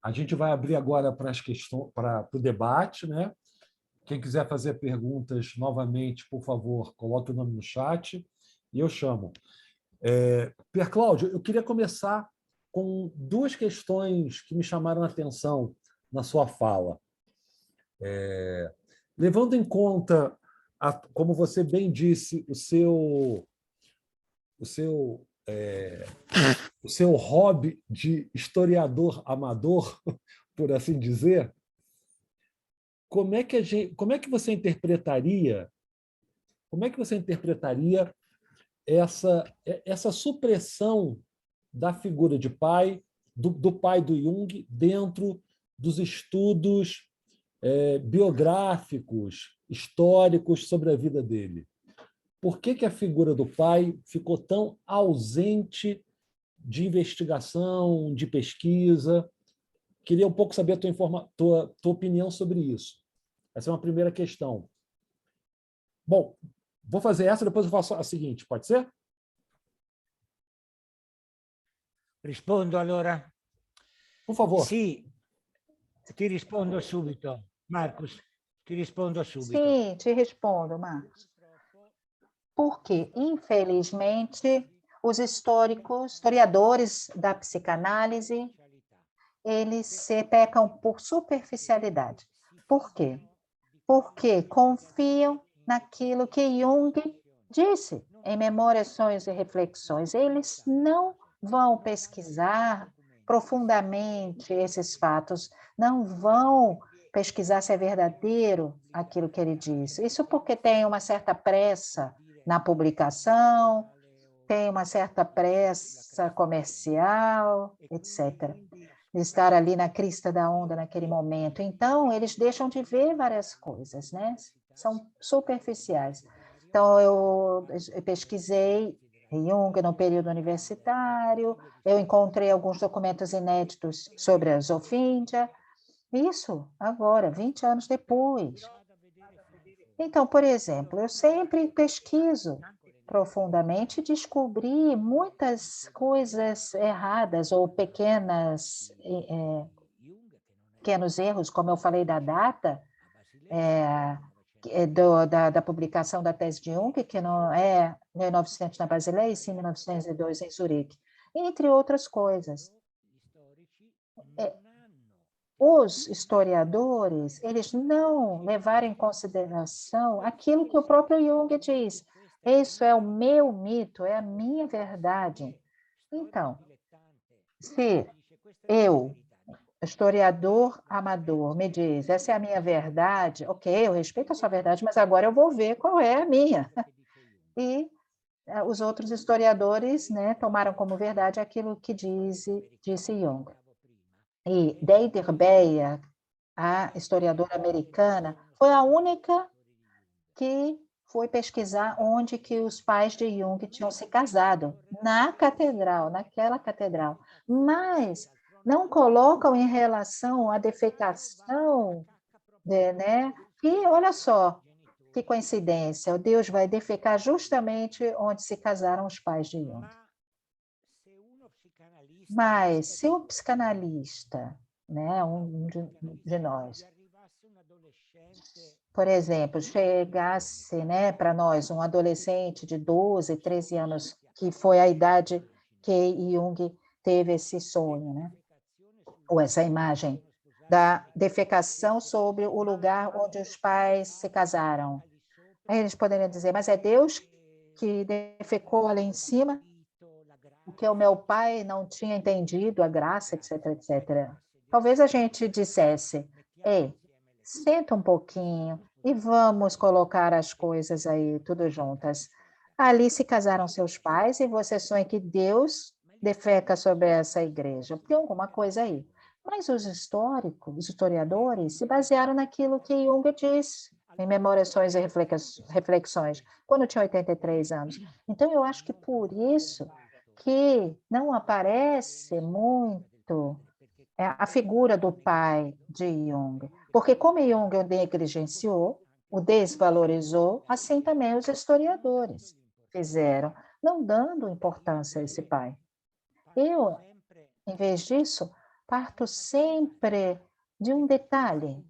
A gente vai abrir agora para as questões, para o debate, né? Quem quiser fazer perguntas novamente, por favor, coloque o nome no chat e eu chamo. Pierre Cláudio, eu queria começar com duas questões que me chamaram a atenção na sua fala. Levando em conta, como você bem disse, o seu o seu hobby de historiador amador, por assim dizer, como é que você interpretaria essa supressão da figura de pai, do pai do Jung, dentro dos estudos biográficos, históricos sobre a vida dele? Por que a figura do pai ficou tão ausente de investigação, de pesquisa? Queria um pouco saber a tua opinião sobre isso. Essa é uma primeira questão. Bom, vou fazer essa, depois eu faço a seguinte, pode ser? Rispondo allora? Por favor. Sì, ti rispondo subito. Marcus, ti rispondo subito. Sim, te respondo, Marcos. Porque, infelizmente, os historiadores da psicanálise, eles se pecam por superficialidade. Por quê? Porque confiam naquilo que Jung disse em Memórias, Sonhos e Reflexões. Eles não vão pesquisar profundamente esses fatos, não vão pesquisar se é verdadeiro aquilo que ele disse. Isso porque tem uma certa pressa na publicação, tem uma certa pressa comercial, etc. De estar ali na crista da onda naquele momento. Então, eles deixam de ver várias coisas, né? São superficiais. Então, eu pesquisei Jung no período universitário, eu encontrei alguns documentos inéditos sobre a Zofindia, isso agora, 20 anos depois. Então, por exemplo, eu sempre pesquiso profundamente e descobri muitas coisas erradas ou pequenos erros, como eu falei da data, da publicação da tese de Jung, que não é 1900 na Basileia, e sim 1902 em Zurique, entre outras coisas. Os historiadores, eles não levaram em consideração aquilo que o próprio Jung diz. Isso é o meu mito, é a minha verdade. Então, se eu, historiador amador, me diz, essa é a minha verdade, ok, eu respeito a sua verdade, mas agora eu vou ver qual é a minha. E os outros historiadores, né, tomaram como verdade aquilo que disse Jung. E Deirdre Beyer, a historiadora americana, foi a única que foi pesquisar onde que os pais de Jung tinham se casado, na catedral, naquela catedral. Mas não colocam em relação à defecação, né? E olha só, que coincidência, o Deus vai defecar justamente onde se casaram os pais de Jung. Mas se um psicanalista, né, um de nós, por exemplo, chegasse, né, para nós um adolescente de 12, 13 anos, que foi a idade que Jung teve esse sonho, né, ou essa imagem da defecação sobre o lugar onde os pais se casaram. Aí eles poderiam dizer, mas é Deus que defecou ali em cima, porque o meu pai não tinha entendido a graça, etc, etc. Talvez a gente dissesse, ei, senta um pouquinho e vamos colocar as coisas aí tudo juntas. Ali se casaram seus pais e você sonha que Deus defeca sobre essa igreja. Tem alguma coisa aí. Mas os historiadores, se basearam naquilo que Jung disse em Memórias, Sonhos e Reflexões, quando tinha 83 anos. Então, eu acho que por isso que não aparece muito a figura do pai de Jung, porque como Jung o negligenciou, o desvalorizou, assim também os historiadores fizeram, não dando importância a esse pai. Eu, em vez disso, parto sempre de um detalhe.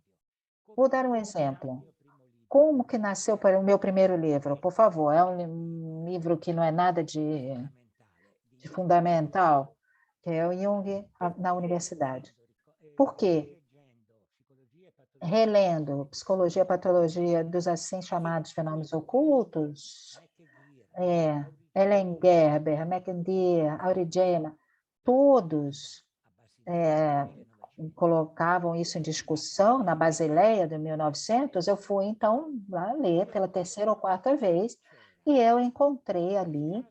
Vou dar um exemplo. Como que nasceu o meu primeiro livro? Por favor, é um livro que não é nada de fundamental, que é o Jung na universidade. Por quê? Relendo Psicologia e Patologia dos assim chamados fenômenos ocultos, Ellen Gerber, McIntyre, Aurigema, todos colocavam isso em discussão na Basileia de 1900, eu fui, então, lá ler pela terceira ou quarta vez, e eu encontrei ali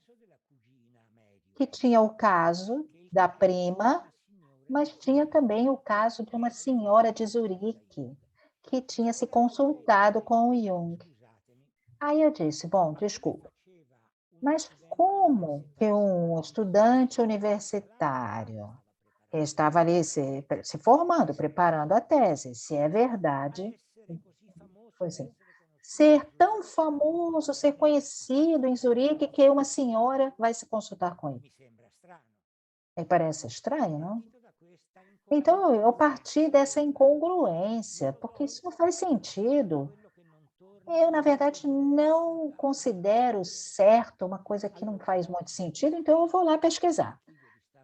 que tinha o caso da prima, mas tinha também o caso de uma senhora de Zurique, que tinha se consultado com o Jung. Aí eu disse, bom, desculpa, mas como que um estudante universitário que estava ali se formando, preparando a tese, se é verdade, pois é, ser tão famoso, ser conhecido em Zurique, que uma senhora vai se consultar com ele? Me parece estranho, não? Então, eu parti dessa incongruência, porque isso não faz sentido. Eu, na verdade, não considero certo uma coisa que não faz muito sentido, então eu vou lá pesquisar.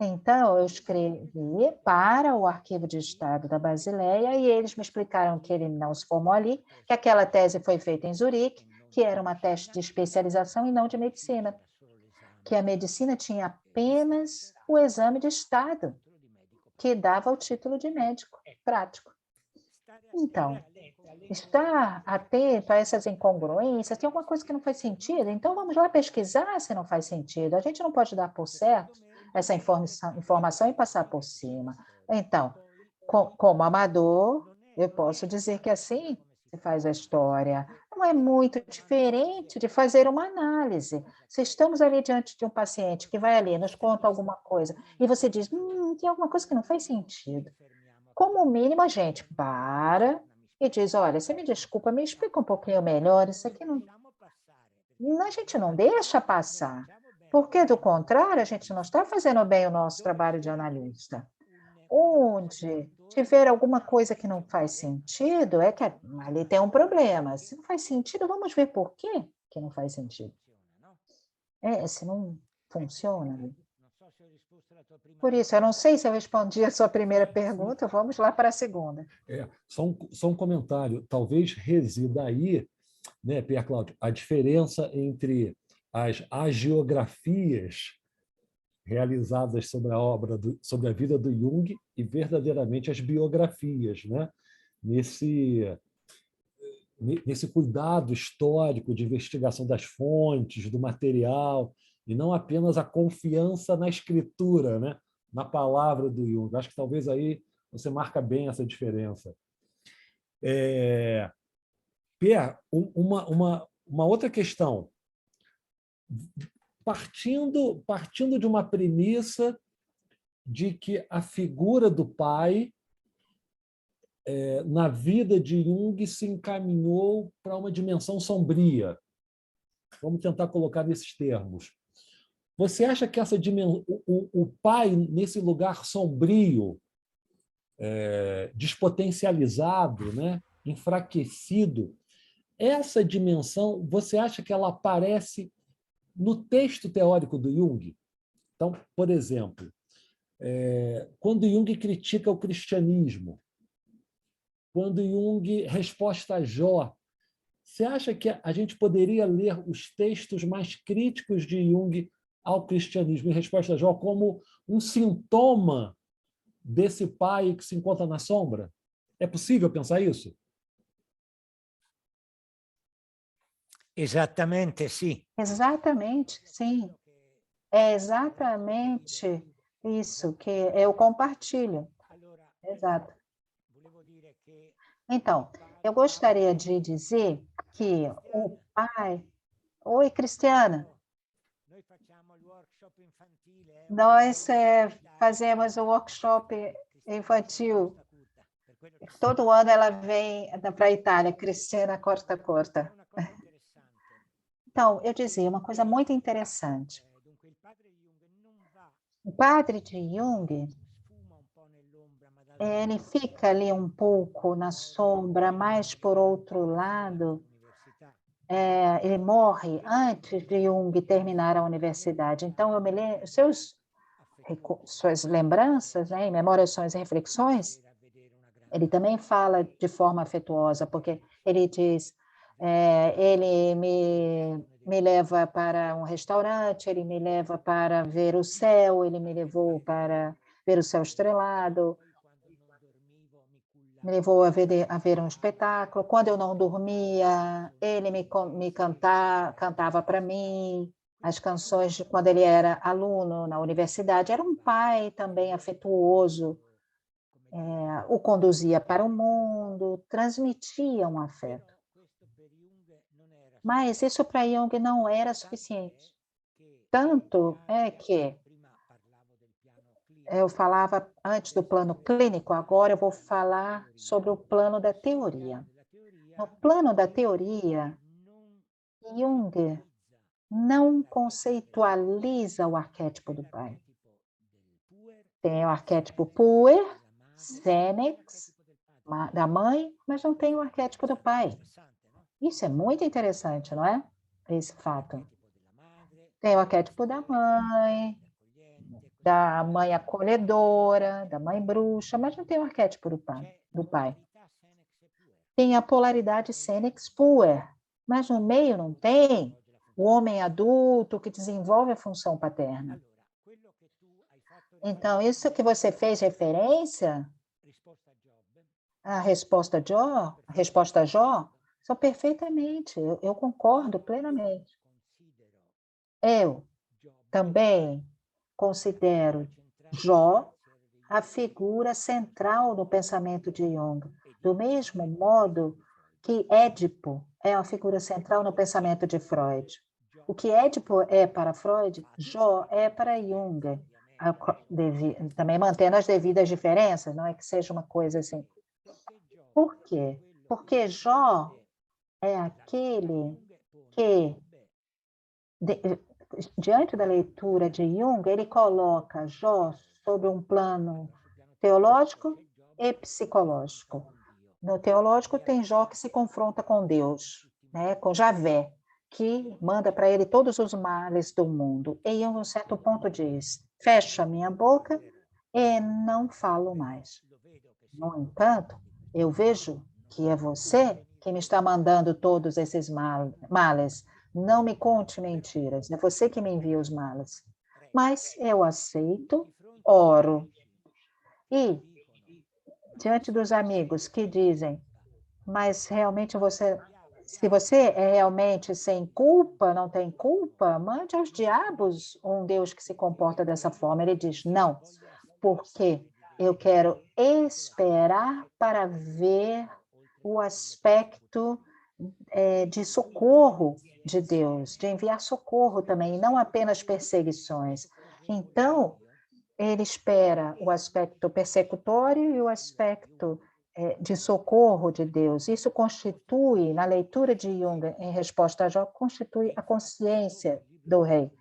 Então, eu escrevi para o Arquivo de Estado da Basileia e eles me explicaram que ele não se formou ali, que aquela tese foi feita em Zurique, que era uma tese de especialização e não de medicina, que a medicina tinha apenas o exame de Estado, que dava o título de médico prático. Então, estar atento a essas incongruências, tem alguma coisa que não faz sentido, então vamos lá pesquisar se não faz sentido. A gente não pode dar por certo essa informação e passar por cima. Então, como amador, eu posso dizer que assim se faz a história. Não é muito diferente de fazer uma análise. Se estamos ali diante de um paciente que vai ali, nos conta alguma coisa, e você diz, tem alguma coisa que não faz sentido. Como mínimo, a gente para e diz, olha, você me desculpa, me explica um pouquinho melhor, isso aqui não... A gente não deixa passar, porque, do contrário, a gente não está fazendo bem o nosso trabalho de analista. Onde tiver alguma coisa que não faz sentido, é que ali tem um problema. Se não faz sentido, vamos ver por quê que não faz sentido. Se não funciona. Por isso, eu não sei se eu respondi a sua primeira pergunta, vamos lá para a segunda. Só um comentário. Talvez resida aí, né, Pierre Cláudio, a diferença entre as agiografias realizadas sobre a obra, sobre a vida do Jung e verdadeiramente as biografias, né? Nesse cuidado histórico de investigação das fontes, do material, e não apenas a confiança na escritura, né? Na palavra do Jung. Acho que talvez aí você marca bem essa diferença. Pierre, uma outra questão. Partindo de uma premissa de que a figura do pai, na vida de Jung, se encaminhou para uma dimensão sombria. Vamos tentar colocar nesses termos. Você acha que essa dimensão, o pai, nesse lugar sombrio, despotencializado, né, enfraquecido, essa dimensão, você acha que ela aparece no texto teórico do Jung? Então, por exemplo, quando Jung critica o cristianismo, quando Jung resposta a Jó, você acha que a gente poderia ler os textos mais críticos de Jung ao cristianismo em resposta a Jó como um sintoma desse pai que se encontra na sombra? É possível pensar isso? Exatamente, sim. Exatamente, sim. É exatamente isso que eu compartilho. Exato. Então, eu gostaria de dizer que o pai... Oi, Cristiana. Nós fazemos o workshop infantil. Todo ano ela vem para a Itália, Cristiana Corta. Então, eu dizia uma coisa muito interessante. O padre de Jung, ele fica ali um pouco na sombra, mas, por outro lado, ele morre antes de Jung terminar a universidade. Então, eu me lembro, suas lembranças, né, memórias, sonhos e reflexões, ele também fala de forma afetuosa, porque ele diz, ele me me leva para um restaurante, ele me leva para ver o céu, ele me levou para ver o céu estrelado, me levou a ver um espetáculo. Quando eu não dormia, ele cantava para mim as canções de quando ele era aluno na universidade. Era um pai também afetuoso, o conduzia para o mundo, transmitia um afeto. Mas isso para Jung não era suficiente. Tanto é que eu falava antes do plano clínico, agora eu vou falar sobre o plano da teoria. No plano da teoria, Jung não conceitualiza o arquétipo do pai. Tem o arquétipo puer, senex, da mãe, mas não tem o arquétipo do pai. Isso é muito interessante, não é? Esse fato. Tem o arquétipo da mãe acolhedora, da mãe bruxa, mas não tem o arquétipo do pai. Tem a polaridade senex puer, mas no meio não tem o homem adulto que desenvolve a função paterna. Então, isso que você fez referência, a resposta a Jó, são perfeitamente, eu concordo plenamente. Eu também considero Jó a figura central no pensamento de Jung, do mesmo modo que Édipo é a figura central no pensamento de Freud. O que Édipo é para Freud, Jó é para Jung, também mantendo as devidas diferenças, não é que seja uma coisa assim. Por quê? Porque Jó é aquele que, diante da leitura de Jung, ele coloca Jó sobre um plano teológico e psicológico. No teológico tem Jó que se confronta com Deus, né, com Javé, que manda para ele todos os males do mundo. E em um certo ponto diz, fecho a minha boca e não falo mais. No entanto, eu vejo que é você que me está mandando todos esses males. Não me conte mentiras, é você que me envia os males. Mas eu aceito, oro. E, diante dos amigos que dizem, mas realmente se você é realmente sem culpa, não tem culpa, mande aos diabos um Deus que se comporta dessa forma. Ele diz, não, porque eu quero esperar para ver o aspecto de socorro de Deus, de enviar socorro também, não apenas perseguições. Então, ele espera o aspecto persecutório e o aspecto de socorro de Deus. Isso constitui, na leitura de Jung, em resposta a Jó, constitui a consciência do rei.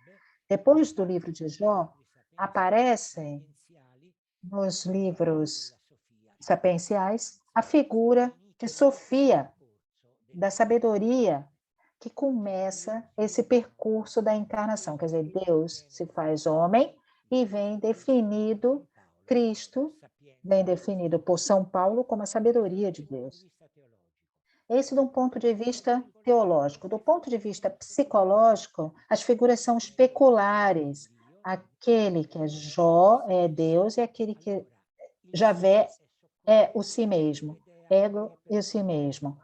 Depois do livro de Jó, aparecem nos livros sapienciais a figura de Sofia, da sabedoria, que começa esse percurso da encarnação. Quer dizer, Deus se faz homem e vem definido, Cristo vem definido por São Paulo como a sabedoria de Deus. Esse de um ponto de vista teológico. Do ponto de vista psicológico, as figuras são especulares. Aquele que é Jó é Deus e aquele que Javé é o si mesmo, ego e o si mesmo.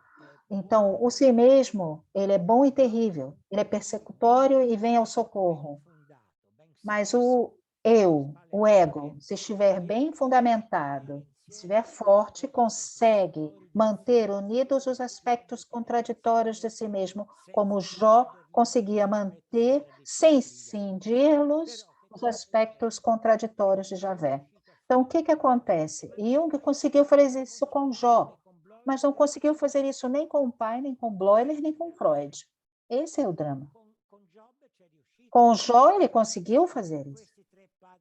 Então, o si mesmo, ele é bom e terrível, ele é persecutório e vem ao socorro. Mas o eu, o ego, se estiver bem fundamentado, se estiver forte, consegue manter unidos os aspectos contraditórios de si mesmo, como Jó conseguia manter, sem cindir-los, os aspectos contraditórios de Javé. Então, o que acontece? Jung conseguiu fazer isso com Jó, mas não conseguiu fazer isso nem com o pai, nem com Bleuler, nem com Freud. Esse é o drama. Com Jó, ele conseguiu fazer isso.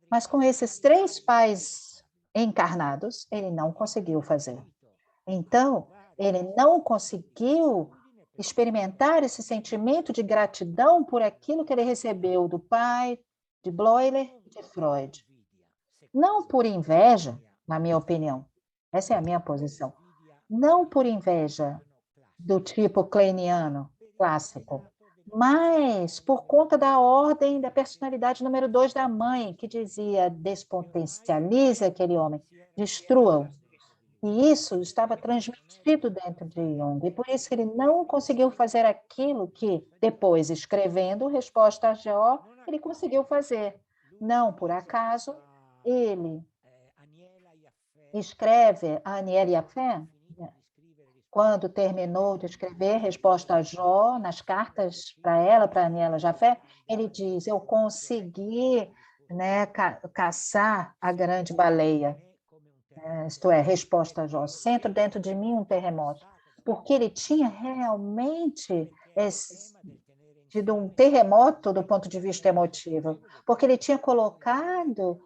Mas com esses três pais encarnados, ele não conseguiu fazer. Então, ele não conseguiu experimentar esse sentimento de gratidão por aquilo que ele recebeu do pai, de Bleuler e de Freud. Não por inveja, na minha opinião. Essa é a minha posição. Não por inveja do tipo kleiniano, clássico, mas por conta da ordem da personalidade número 2 da mãe, que dizia: despotencialize aquele homem, destrua-o. E isso estava transmitido dentro de Jung, e por isso ele não conseguiu fazer aquilo que, depois, escrevendo Resposta a Jó, ele conseguiu fazer. Não por acaso, ele escreve a Aniel Yafé, quando terminou de escrever Resposta a Jó, nas cartas para ela, para Aniela Jafé, ele diz: eu consegui, né, caçar a grande baleia. Isto é, Resposta a Jó, centro dentro de mim um terremoto, porque ele tinha realmente tido um terremoto do ponto de vista emotivo, porque ele tinha colocado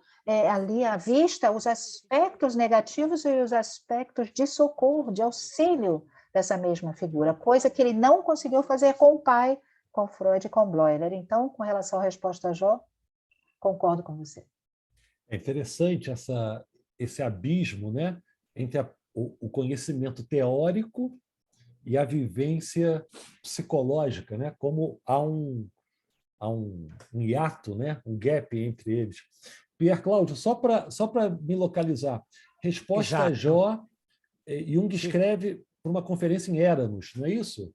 ali à vista os aspectos negativos e os aspectos de socorro, de auxílio dessa mesma figura, coisa que ele não conseguiu fazer com o pai, com Freud e com Bleuler. Então, com relação à Resposta a Jó, concordo com você. É interessante esse abismo, né, entre o conhecimento teórico e a vivência psicológica, né? Como há um hiato, né? Um gap entre eles. Pierre Cláudio, só para me localizar, Resposta a Exato. Jó, Jung escreve para uma conferência em Eranos, não é isso?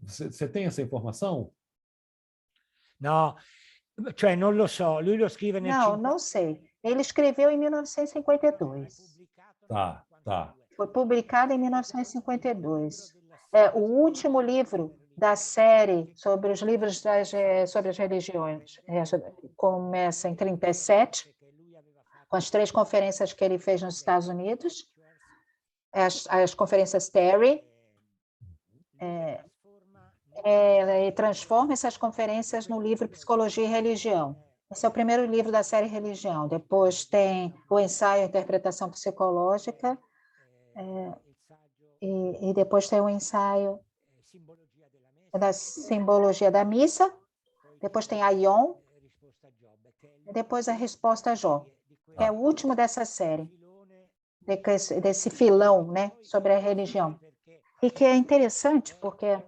Você tem essa informação? No, cioè non lo so, lui lo scrive nel Não sei. Ele escreveu em 1952. Tá. Foi publicado em 1952. É o último livro da série sobre os livros sobre as religiões. Começa em 37, com as 3 conferências que ele fez nos Estados Unidos, as conferências Terry, e transforma essas conferências no livro Psicologia e Religião. Esse é o primeiro livro da série Religião. Depois tem o ensaio Interpretação Psicológica, e depois tem o ensaio da Simbologia da Missa, depois tem a Ion, e depois a Resposta a Jó, que é o último dessa série, desse filão, né, sobre a religião. E que é interessante, porque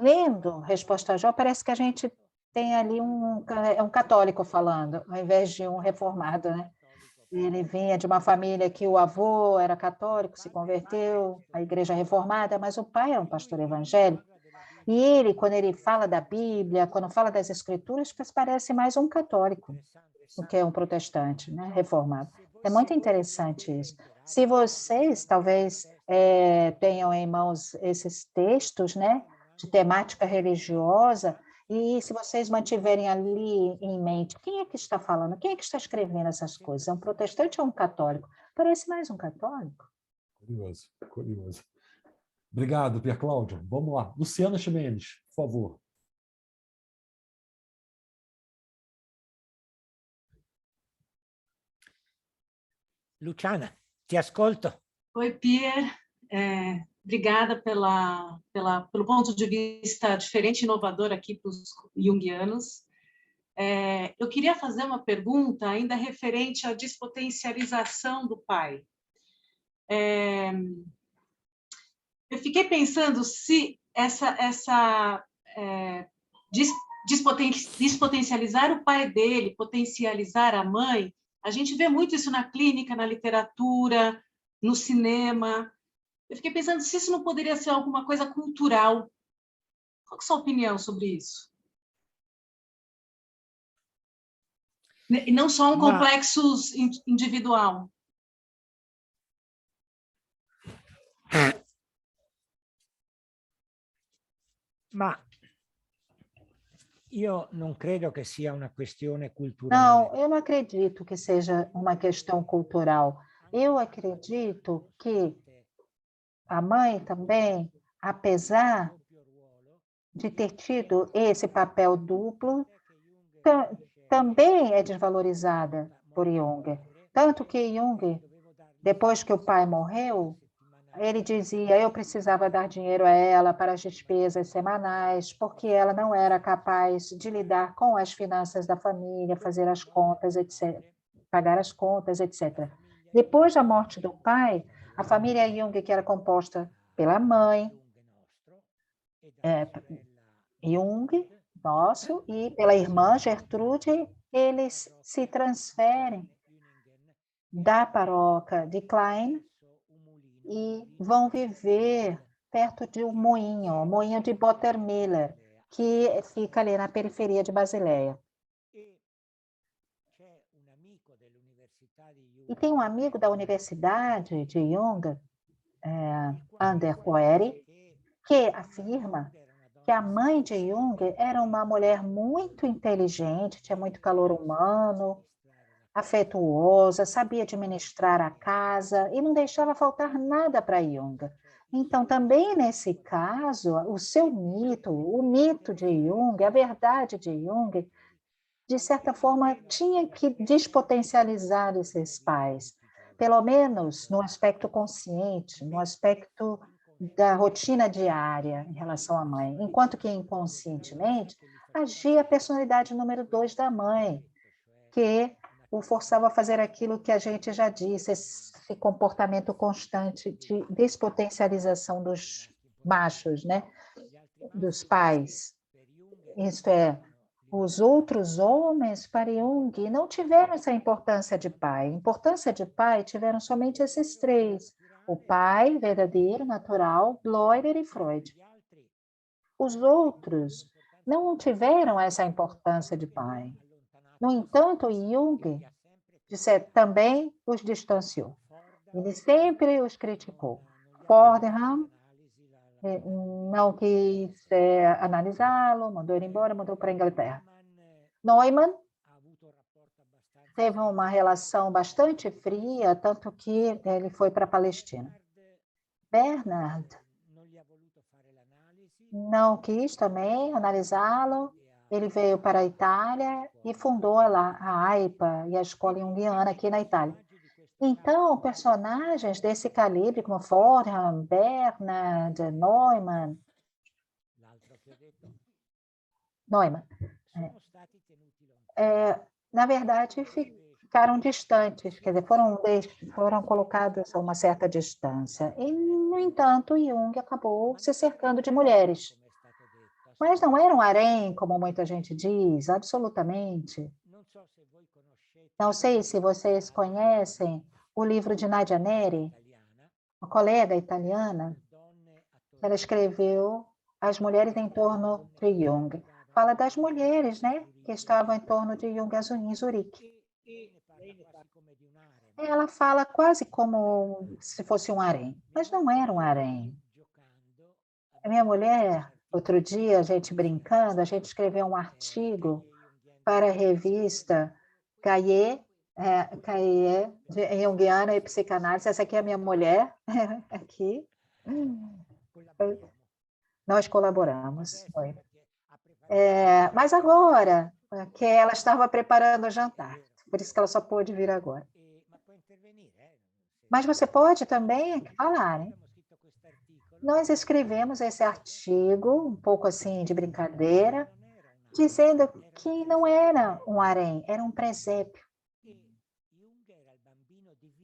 lendo Resposta a Jó, parece que a gente tem ali um católico falando, ao invés de um reformado, né? Ele vinha de uma família que o avô era católico, se converteu à igreja reformada, mas o pai era um pastor evangélico. E ele, quando ele fala da Bíblia, quando fala das Escrituras, parece mais um católico do que um protestante, né, reformado. É muito interessante isso. Se vocês, talvez, tenham em mãos esses textos, né, de temática religiosa, e se vocês mantiverem ali em mente, quem é que está falando? Quem é que está escrevendo essas coisas? É um protestante ou um católico? Parece mais um católico. Curioso. Obrigado, Pierre Cláudio. Vamos lá. Luciana Ximenes, por favor. Luciana, ti ascolto. Oi, Pierre. Obrigada pelo ponto de vista diferente e inovador aqui para os junguianos. Eu queria fazer uma pergunta ainda referente à despotencialização do pai. Eu fiquei pensando se despotencializar o pai dele, potencializar a mãe, a gente vê muito isso na clínica, na literatura, no cinema. Eu fiquei pensando se isso não poderia ser alguma coisa cultural. Qual é a sua opinião sobre isso? E não só um complexo individual. Ma io non credo che sia una questione culturale. Não, eu não acredito que seja uma questão cultural. Eu acredito que a mãe também, apesar de ter tido esse papel duplo, também é desvalorizada por Jung. Tanto que Jung, depois que o pai morreu, ele dizia: eu precisava dar dinheiro a ela para as despesas semanais, porque ela não era capaz de lidar com as finanças da família, fazer as contas, etc., pagar as contas, etc. Depois da morte do pai, a família Jung, que era composta pela mãe, Jung, nosso, e pela irmã Gertrude, eles se transferem da paróquia de Klein e vão viver perto de um moinho, o moinho de Bottermiller, que fica ali na periferia de Basileia. E tem um amigo da Universidade de Jung, Ander Coeri, que afirma que a mãe de Jung era uma mulher muito inteligente, tinha muito calor humano, afetuosa, sabia administrar a casa e não deixava faltar nada para Jung. Então, também nesse caso, o seu mito, o mito de Jung, a verdade de Jung, de certa forma, tinha que despotencializar esses pais, pelo menos no aspecto consciente, no aspecto da rotina diária em relação à mãe, enquanto que inconscientemente agia a personalidade número 2 da mãe, que o forçava a fazer aquilo que a gente já disse, esse comportamento constante de despotencialização dos machos, né? Dos pais. Isto é, os outros homens para Jung não tiveram essa importância de pai. Importância de pai tiveram somente esses três: o pai verdadeiro, natural, Bleuler e Freud. Os outros não tiveram essa importância de pai. No entanto, Jung também os distanciou. Ele sempre os criticou. Fordham não quis analisá-lo, mandou ele embora, mandou para a Inglaterra. Neumann teve uma relação bastante fria, tanto que ele foi para a Palestina. Bernard não quis também analisá-lo, ele veio para a Itália e fundou lá a AIPA e a escola junguiana aqui na Itália. Então, personagens desse calibre, como Fordham, Bernard, Neumann, na verdade, ficaram distantes, quer dizer, foram colocados a uma certa distância. E, no entanto, Jung acabou se cercando de mulheres. Mas não era um harém, como muita gente diz, absolutamente. Não sei se vocês conhecem o livro de Nadia Neri, uma colega italiana. Ela escreveu As Mulheres em Torno de Jung. Fala das mulheres, né, que estavam em torno de Jung em Zurique. Ela fala quase como se fosse um harém, mas não era um harém. A minha mulher, outro dia, a gente brincando, a gente escreveu um artigo para a revista Cahiers, de Jungiana e Psicanálise. Essa aqui é a minha mulher, aqui. Nós colaboramos. Mas agora, que ela estava preparando o jantar, por isso que ela só pôde vir agora. Mas você pode também falar, né? Nós escrevemos esse artigo, um pouco assim de brincadeira, dizendo que não era um harém, era um presépio.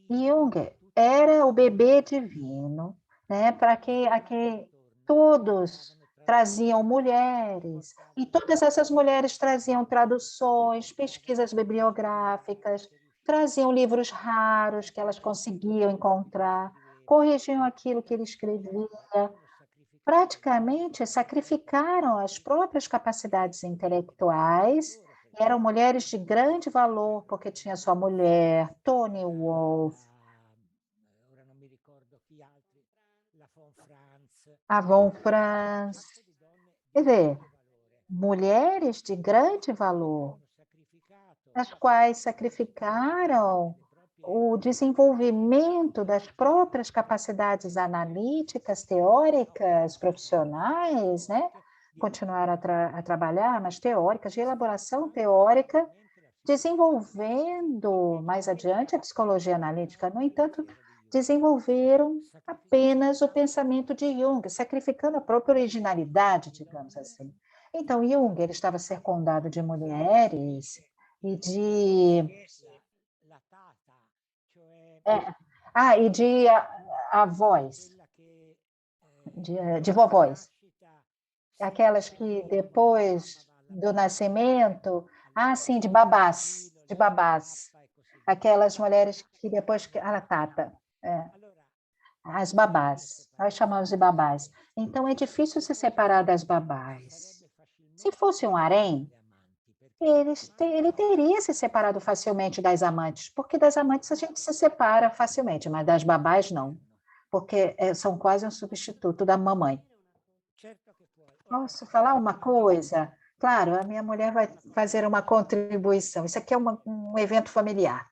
Jung era o bebê divino, né? Para que todos traziam mulheres, e todas essas mulheres traziam traduções, pesquisas bibliográficas, traziam livros raros que elas conseguiam encontrar, corrigiam aquilo que ele escrevia, praticamente sacrificaram as próprias capacidades intelectuais, eram mulheres de grande valor, porque tinha sua mulher, Toni Wolff, a Von Franz, quer dizer, mulheres de grande valor, as quais sacrificaram o desenvolvimento das próprias capacidades analíticas, teóricas, profissionais, né? Continuaram a trabalhar, mas teóricas, de elaboração teórica, desenvolvendo mais adiante a psicologia analítica. No entanto, desenvolveram apenas o pensamento de Jung, sacrificando a própria originalidade, digamos assim. Então, Jung ele estava circundado de mulheres e de avós, de vovós. aquelas que depois do nascimento, sim, de babás, aquelas mulheres que depois que tata, as babás, nós chamamos de babás. Então é difícil se separar das babás. Se fosse um harém, ele teria se separado facilmente das amantes, porque das amantes a gente se separa facilmente, mas das babás não, porque são quase um substituto da mamãe. Posso falar uma coisa? Claro, a minha mulher vai fazer uma contribuição. Isso aqui é um evento familiar.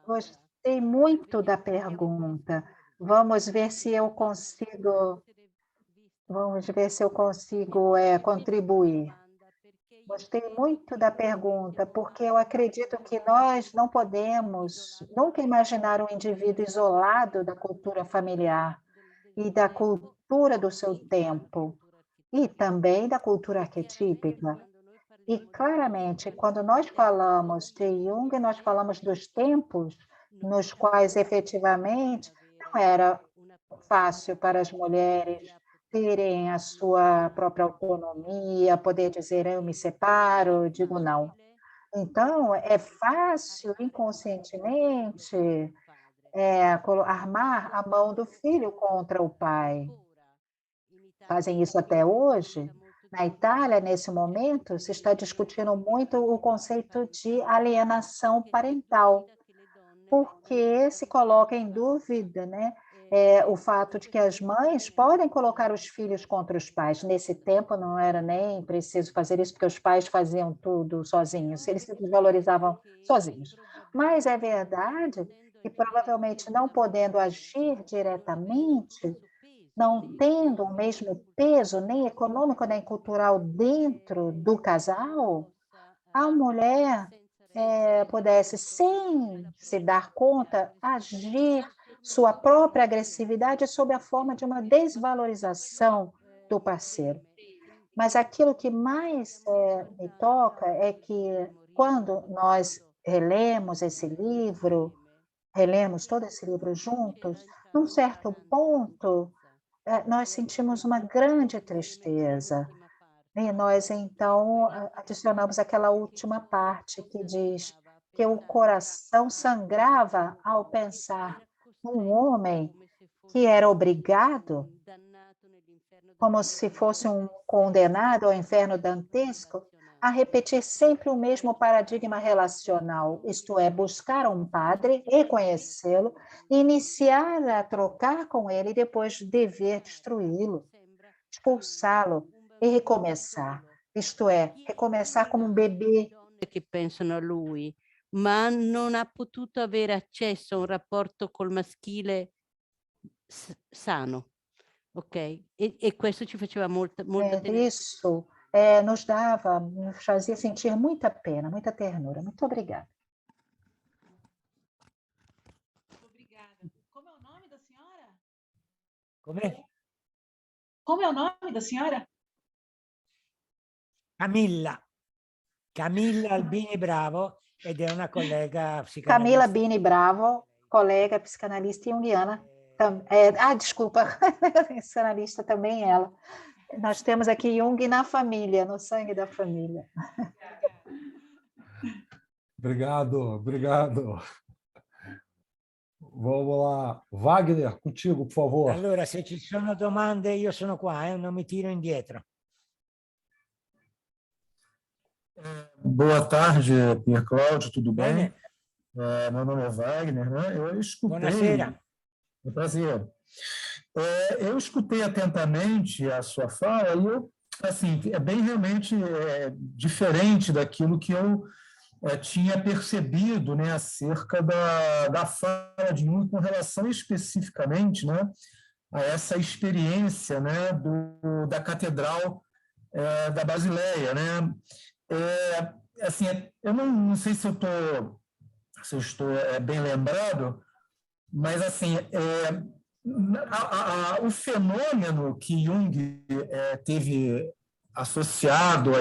Gostei muito da pergunta. Vamos ver se eu consigo contribuir. Gostei muito da pergunta, porque eu acredito que nós não podemos nunca imaginar um indivíduo isolado da cultura familiar e da cultura do seu tempo, e também da cultura arquetípica. E, claramente, quando nós falamos de Jung, nós falamos dos tempos nos quais, efetivamente, não era fácil para as mulheres terem a sua própria autonomia, poder dizer, eu me separo, digo não. Então, é fácil, inconscientemente, armar a mão do filho contra o pai. Fazem isso até hoje. Na Itália, nesse momento, se está discutindo muito o conceito de alienação parental, porque se coloca em dúvida, né, o fato de que as mães podem colocar os filhos contra os pais. Nesse tempo não era nem preciso fazer isso, porque os pais faziam tudo sozinhos, eles se valorizavam sozinhos. Mas é verdade que, provavelmente, não podendo agir diretamente, não tendo o mesmo peso, nem econômico, nem cultural, dentro do casal, a mulher pudesse, sem se dar conta, agir sua própria agressividade sob a forma de uma desvalorização do parceiro. Mas aquilo que mais me toca é que, quando nós relemos todo esse livro juntos, num certo ponto, nós sentimos uma grande tristeza. E nós, então, adicionamos aquela última parte que diz que o coração sangrava ao pensar num homem que era obrigado, como se fosse um condenado ao inferno dantesco, a repetir sempre o mesmo paradigma relacional, isto é, buscar um padre, reconhecê-lo, iniciar a trocar com ele e depois dever destruí-lo, expulsá-lo e recomeçar, isto é, recomeçar como um bebê. Che pensano a lui, ma non ha potuto avere accesso a un rapporto col maschile sano, ok? E questo ci faceva molta Isso nos fazia sentir muita pena, muita ternura. Muito obrigada. Obrigada. Como é o nome da senhora? Come? Como é o nome da senhora? Camilla Albini Bravo, ed è una collega psicanalista. Camila Bini Bravo, colega psicanalista junguiana. Desculpa, psicanalista também ela. Nós temos aqui Jung na família, no sangue da família. Obrigado. Vamos lá. Wagner, contigo, por favor. Allora, se ci sono domande, io sono qua, non mi tiro indietro. Boa tarde, Pier Cláudio, tudo bem? Bene. Meu nome é Wagner, né? Eu escutei... Buonasera. É um prazer. Eu escutei atentamente a sua fala e eu, assim, é bem realmente diferente daquilo que eu tinha percebido, né, acerca da fala de Jung com relação especificamente, né, a essa experiência, né, da Catedral da Basileia, né? Assim, eu não sei se eu estou bem lembrado, mas assim, o fenômeno que Jung teve associado a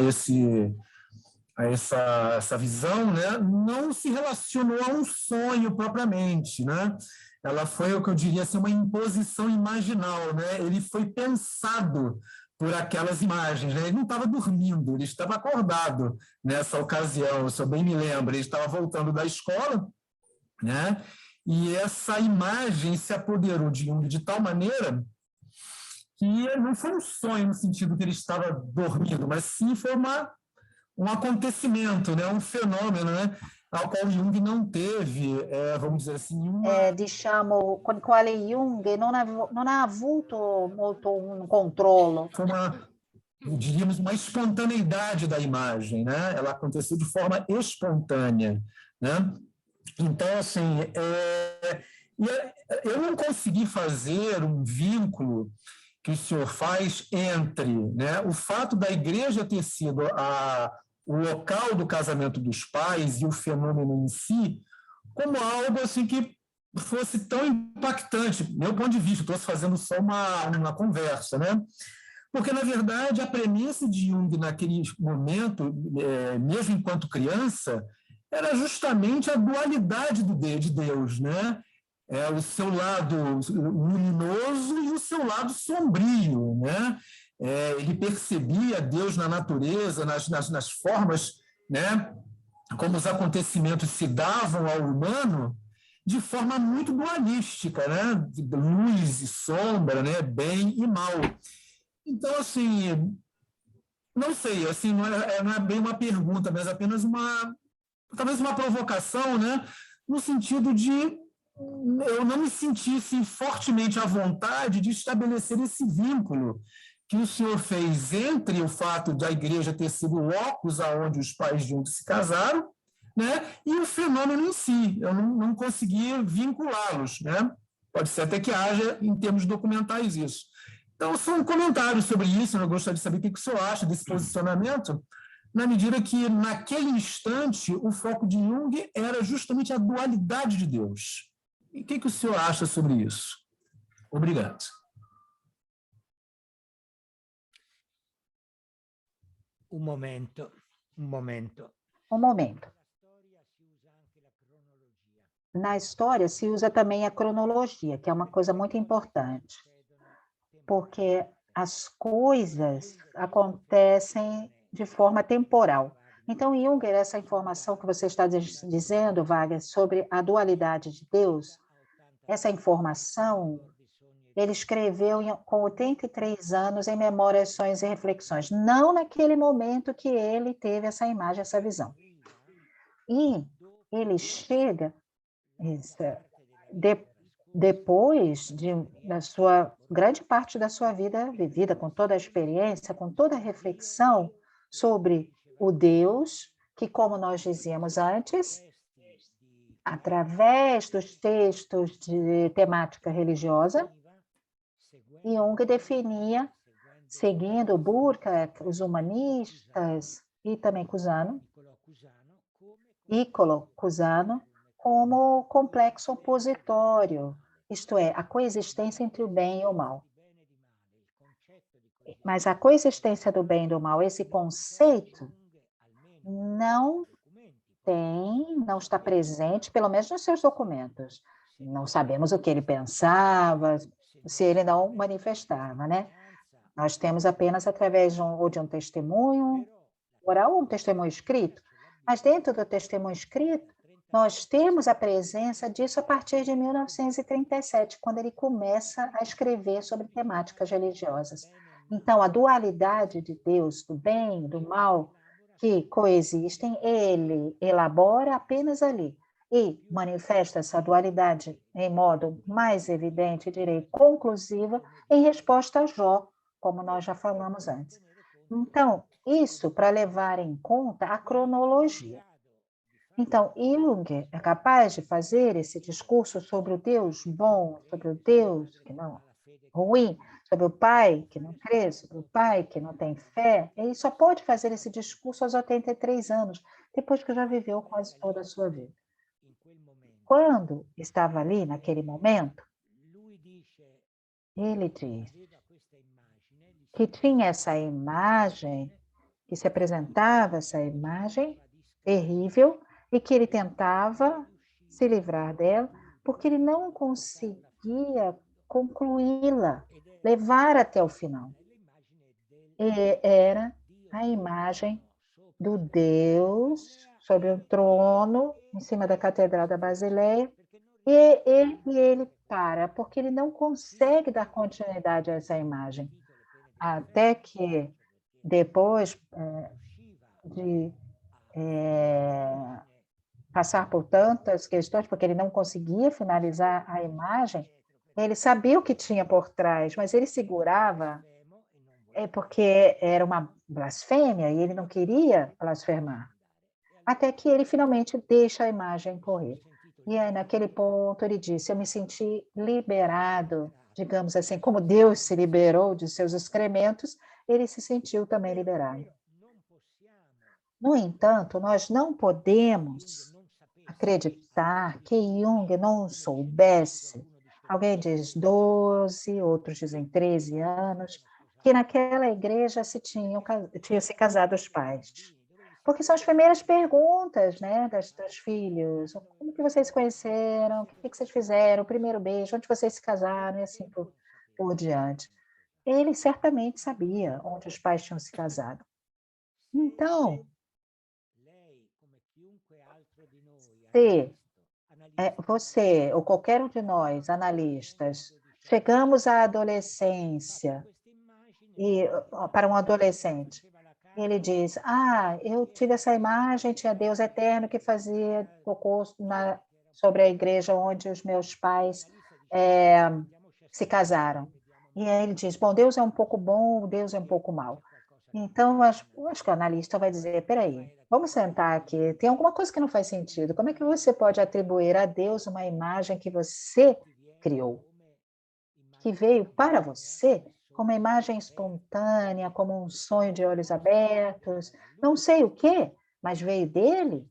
essa visão, né, não se relacionou a um sonho propriamente, né? ela foi o que eu diria assim, uma imposição imaginal, né? Ele foi pensado por aquelas imagens, né? Ele não estava dormindo, ele estava acordado nessa ocasião, se eu bem me lembro, ele estava voltando da escola, né? E essa imagem se apoderou de Jung de tal maneira que não foi um sonho no sentido que ele estava dormindo, mas sim foi um acontecimento, né? Um fenômeno, né? Ao qual Jung não teve, vamos dizer assim, Diciamo, con quale Jung non ha avuto molto un controllo. foi diríamos, uma espontaneidade da imagem, né? Ela aconteceu de forma espontânea, né? Então, assim, eu não consegui fazer um vínculo que o senhor faz entre, né, o fato da igreja ter sido o local do casamento dos pais e o fenômeno em si, como algo assim que fosse tão impactante, meu ponto de vista, estou fazendo só uma conversa, né? Porque, na verdade, a premissa de Jung naquele momento, mesmo enquanto criança, era justamente a dualidade de Deus, né? O seu lado luminoso e o seu lado sombrio, né? Ele percebia Deus na natureza, nas formas, né? Como os acontecimentos se davam ao humano, de forma muito dualística, né? Luz e sombra, né? Bem e mal. Então, assim, não sei, assim, não é bem uma pergunta, mas apenas talvez uma provocação, né? No sentido de eu não me sentisse fortemente à vontade de estabelecer esse vínculo que o senhor fez entre o fato da igreja ter sido o locus aonde os pais juntos se casaram, né? E o fenômeno em si. Eu não consegui vinculá-los, né? Pode ser até que haja, em termos documentais, isso. Então, são comentários sobre isso, eu gostaria de saber o que o senhor acha desse posicionamento, na medida que, naquele instante, o foco de Jung era justamente a dualidade de Deus. E o que o senhor acha sobre isso? Obrigado. Un momento. Na história se usa também a cronologia, que é uma coisa muito importante, porque as coisas acontecem de forma temporal. Então, Jung, essa informação que você está dizendo, Wagner, sobre a dualidade de Deus, essa informação ele escreveu com 83 anos em Memórias, Sonhos e Reflexões, não naquele momento que ele teve essa imagem, essa visão. E ele chega, depois da sua grande parte da sua vida vivida, com toda a experiência, com toda a reflexão sobre o Deus, que, como nós dizíamos antes, através dos textos de temática religiosa, Jung definia, seguindo Burckhardt, os humanistas, e também Niccolò Cusano, como complexo opositório, isto é, a coexistência entre o bem e o mal. Mas a coexistência do bem e do mal, esse conceito, não está presente, pelo menos nos seus documentos. Não sabemos o que ele pensava, se ele não manifestava, né? Nós temos apenas através de um testemunho oral ou um testemunho escrito, mas dentro do testemunho escrito, nós temos a presença disso a partir de 1937, quando ele começa a escrever sobre temáticas religiosas. Então, a dualidade de Deus, do bem, do mal, que coexistem, ele elabora apenas ali e manifesta essa dualidade em modo mais evidente, direi, conclusiva, em resposta a Jó, como nós já falamos antes. Então, isso para levar em conta a cronologia. Então, Jung é capaz de fazer esse discurso sobre o Deus bom, sobre o Deus que não ruim, sobre o pai que não crê, sobre o pai que não tem fé. Ele só pode fazer esse discurso aos 83 anos, depois que já viveu quase toda a sua vida. Quando estava ali, naquele momento, ele diz que tinha essa imagem, que se apresentava essa imagem terrível, e que ele tentava se livrar dela, porque ele não conseguia concluí-la, levar até o final. E era a imagem do Deus sobre um trono em cima da Catedral da Basileia, e ele para, porque ele não consegue dar continuidade a essa imagem. Até que, depois de passar por tantas questões, porque ele não conseguia finalizar a imagem, ele sabia o que tinha por trás, mas ele segurava, porque era uma blasfêmia e ele não queria blasfemar. Até que ele finalmente deixa a imagem correr. E aí, naquele ponto, ele disse: eu me senti liberado, digamos assim, como Deus se liberou de seus excrementos, ele se sentiu também liberado. No entanto, nós não podemos acreditar que Jung não soubesse. Alguém diz 12, outros dizem 13 anos, que naquela igreja tinham se casado os pais. Porque são as primeiras perguntas, né, dos filhos. Como que vocês se conheceram? O que vocês fizeram? O primeiro beijo? Onde vocês se casaram? E assim por diante. Ele certamente sabia onde os pais tinham se casado. Então, se você ou qualquer um de nós, analistas, chegamos à adolescência e para um adolescente, ele diz: eu tive essa imagem, tinha Deus eterno que fazia cocô sobre a igreja onde os meus pais se casaram. E aí ele diz: bom, Deus é um pouco bom, Deus é um pouco mau. Então, acho que o analista vai dizer: peraí, vamos sentar aqui, tem alguma coisa que não faz sentido. Como é que você pode atribuir a Deus uma imagem que você criou, que veio para você, como uma imagem espontânea, como um sonho de olhos abertos, não sei o quê, mas veio dele?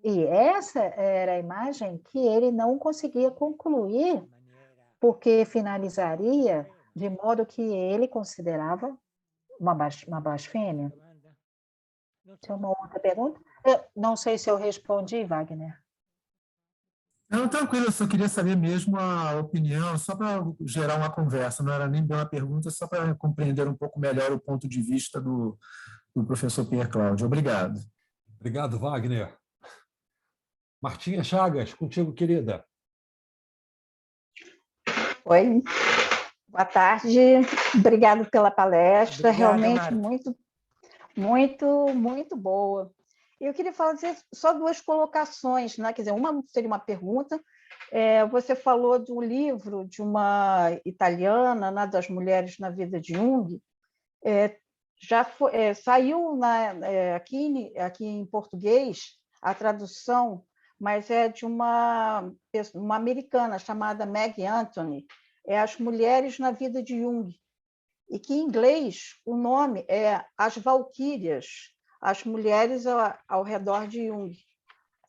E essa era a imagem que ele não conseguia concluir, porque finalizaria de modo que ele considerava uma blasfêmia. Tem uma outra pergunta? Eu não sei se eu respondi, Wagner. Não, tranquilo, eu só queria saber mesmo a opinião, só para gerar uma conversa, não era nem bem uma pergunta, só para compreender um pouco melhor o ponto de vista do professor Pierre Cláudio. Obrigado. Obrigado, Wagner. Martinha Chagas, contigo, querida. Oi, boa tarde. Obrigado pela palestra, realmente Marta. muito boa. Eu queria fazer só duas colocações, né? Quer dizer, uma seria uma pergunta. Você falou de um livro de uma italiana, né, das mulheres na vida de Jung. Saiu aqui em português a tradução, mas é de uma americana chamada Meg Anthony, As Mulheres na Vida de Jung, e que em inglês o nome é As Valquírias, as mulheres ao redor de Jung.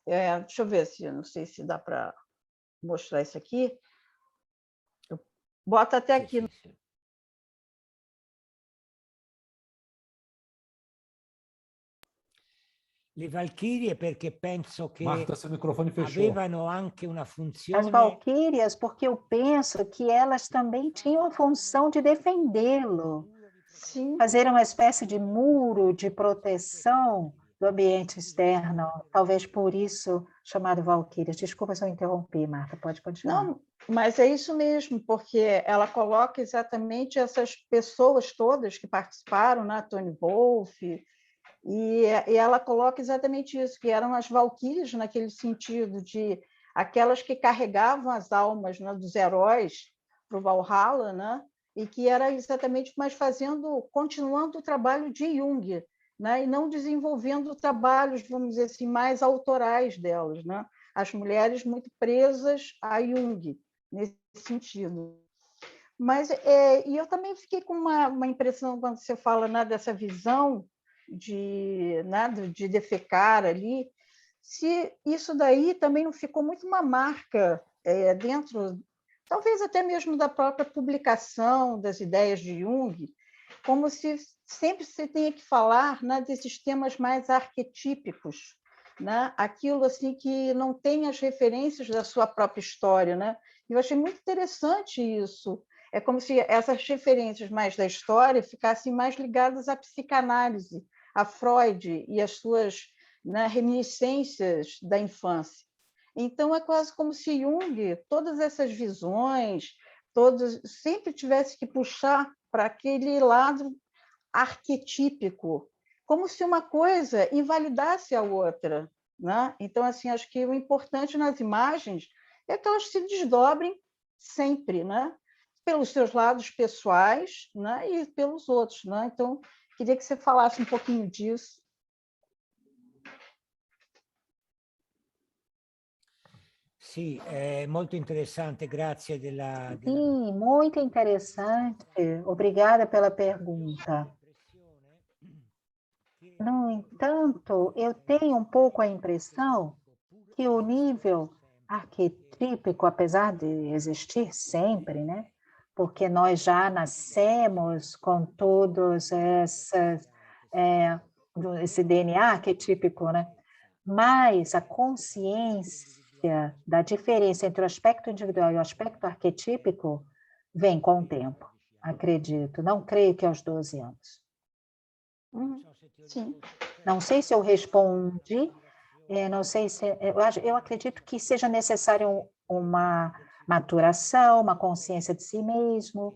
Deixa eu ver não sei se dá para mostrar isso aqui. Bota até aqui. Le Valchirie perché penso che Marta, seu microfone fechou. avevano anche una funzione... As valquírias, porque eu penso que elas também tinham a função de defendê-lo, fazer uma espécie de muro de proteção do ambiente externo, talvez por isso chamado valquírias. Desculpa se eu interrompi, Marta, pode continuar. Não, mas é isso mesmo, porque ela coloca exatamente essas pessoas todas que participaram, né? Tony Wolff, e ela coloca exatamente isso, que eram as valquírias naquele sentido de aquelas que carregavam as almas, né, dos heróis para o Valhalla, né? E que era exatamente mais continuando o trabalho de Jung, né? E não desenvolvendo trabalhos, vamos dizer assim, mais autorais delas, né? As mulheres muito presas a Jung, nesse sentido. Mas e eu também fiquei com uma impressão, quando você fala, né, dessa visão de defecar ali, se isso daí também não ficou muito uma marca dentro, talvez até mesmo da própria publicação das ideias de Jung, como se sempre se tenha que falar, né, desses temas mais arquetípicos, né? Aquilo assim que não tem as referências da sua própria história, né? Eu achei muito interessante isso. É como se essas referências mais da história ficassem mais ligadas à psicanálise, a Freud e as suas, né, reminiscências da infância. Então, é quase como se Jung, todas essas visões, todas, sempre tivesse que puxar para aquele lado arquetípico, como se uma coisa invalidasse a outra, né? Então, assim, acho que o importante nas imagens é que elas se desdobrem sempre, né? Pelos seus lados pessoais, né? E pelos outros, né? Então, queria que você falasse um pouquinho disso. Sì, è molto interessante, grazie della... Sim, muito interessante. Obrigada pela pergunta. No entanto, eu tenho um pouco a impressão que o nível arquetípico, apesar de existir sempre, né? Porque nós já nascemos com todos esse DNA arquetípico, né? Mas a consciência da diferença entre o aspecto individual e o aspecto arquetípico vem com o tempo, acredito. Não creio que aos 12 anos. Sim. Não sei se eu respondi, não sei se... Eu acredito que seja necessário uma maturação, uma consciência de si mesmo,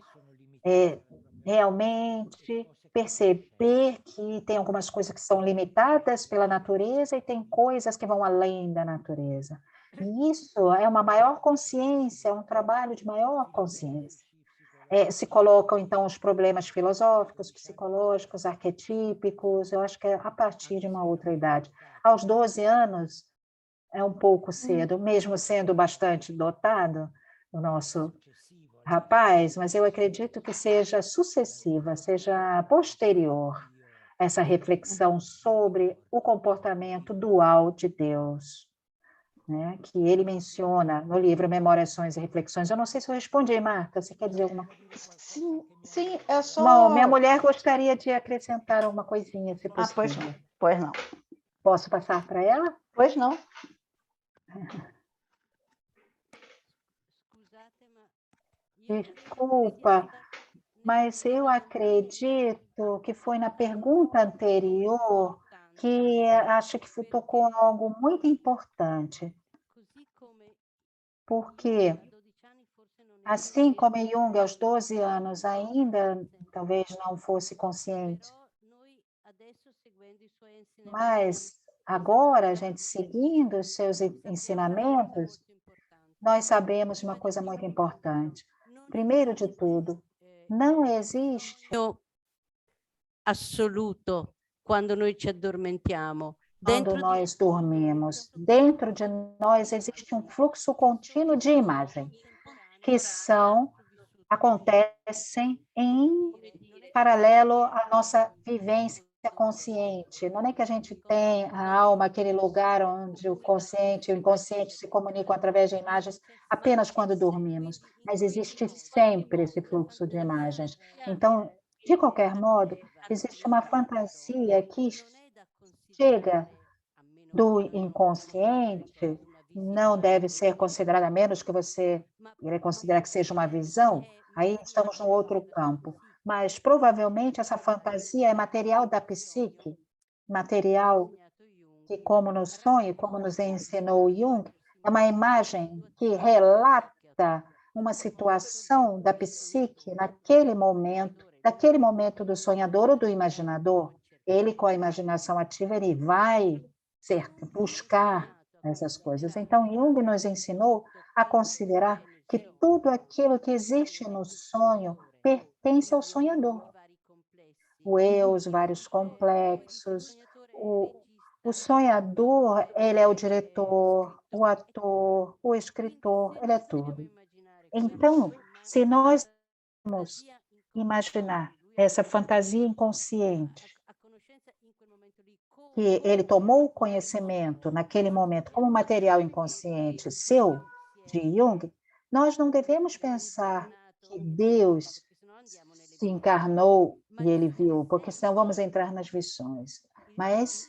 realmente perceber que tem algumas coisas que são limitadas pela natureza e tem coisas que vão além da natureza. E isso é uma maior consciência, é um trabalho de maior consciência. Se colocam, então, os problemas filosóficos, psicológicos, arquetípicos, eu acho que é a partir de uma outra idade. Aos 12 anos, é um pouco cedo, mesmo sendo bastante dotado, o nosso rapaz, mas eu acredito que seja sucessiva, seja posterior, essa reflexão sobre o comportamento dual de Deus, né, que ele menciona no livro Memórias, Sonhos e Reflexões. Eu não sei se eu respondi, Marta, você quer dizer alguma coisa? Sim, é só... Bom, minha mulher gostaria de acrescentar alguma coisinha, se possível. Pois não. Pois não. Posso passar para ela? Pois não. Desculpa, mas eu acredito que foi na pergunta anterior que acho que tocou algo muito importante, porque assim como Jung aos 12 anos ainda talvez não fosse consciente, mas agora a gente seguindo os seus ensinamentos, nós sabemos uma coisa muito importante. Primeiro de tudo, não existe assoluto quando noi ci addormentiamo. quando nós dormimos. Dentro de nós existe um fluxo contínuo de imagem, que acontecem em paralelo à nossa vivência consciente. Não é que a gente tem a alma, aquele lugar onde o consciente e o inconsciente se comunicam através de imagens apenas quando dormimos, mas existe sempre esse fluxo de imagens. Então, de qualquer modo, existe uma fantasia que chega do inconsciente, não deve ser considerada, a menos que você considere que seja uma visão, aí estamos num outro campo. Mas provavelmente essa fantasia é material da psique, material que, como no sonho, como nos ensinou Jung, é uma imagem que relata uma situação da psique naquele momento do sonhador ou do imaginador. Ele, com a imaginação ativa, ele vai buscar essas coisas. Então, Jung nos ensinou a considerar que tudo aquilo que existe no sonho pertence ao sonhador. O eu, os vários complexos, o sonhador, ele é o diretor, o ator, o escritor, ele é tudo. Então, se nós vamos imaginar essa fantasia inconsciente, que ele tomou o conhecimento naquele momento como material inconsciente seu, de Jung, nós não devemos pensar que Deus se encarnou e ele viu, porque senão vamos entrar nas visões. Mas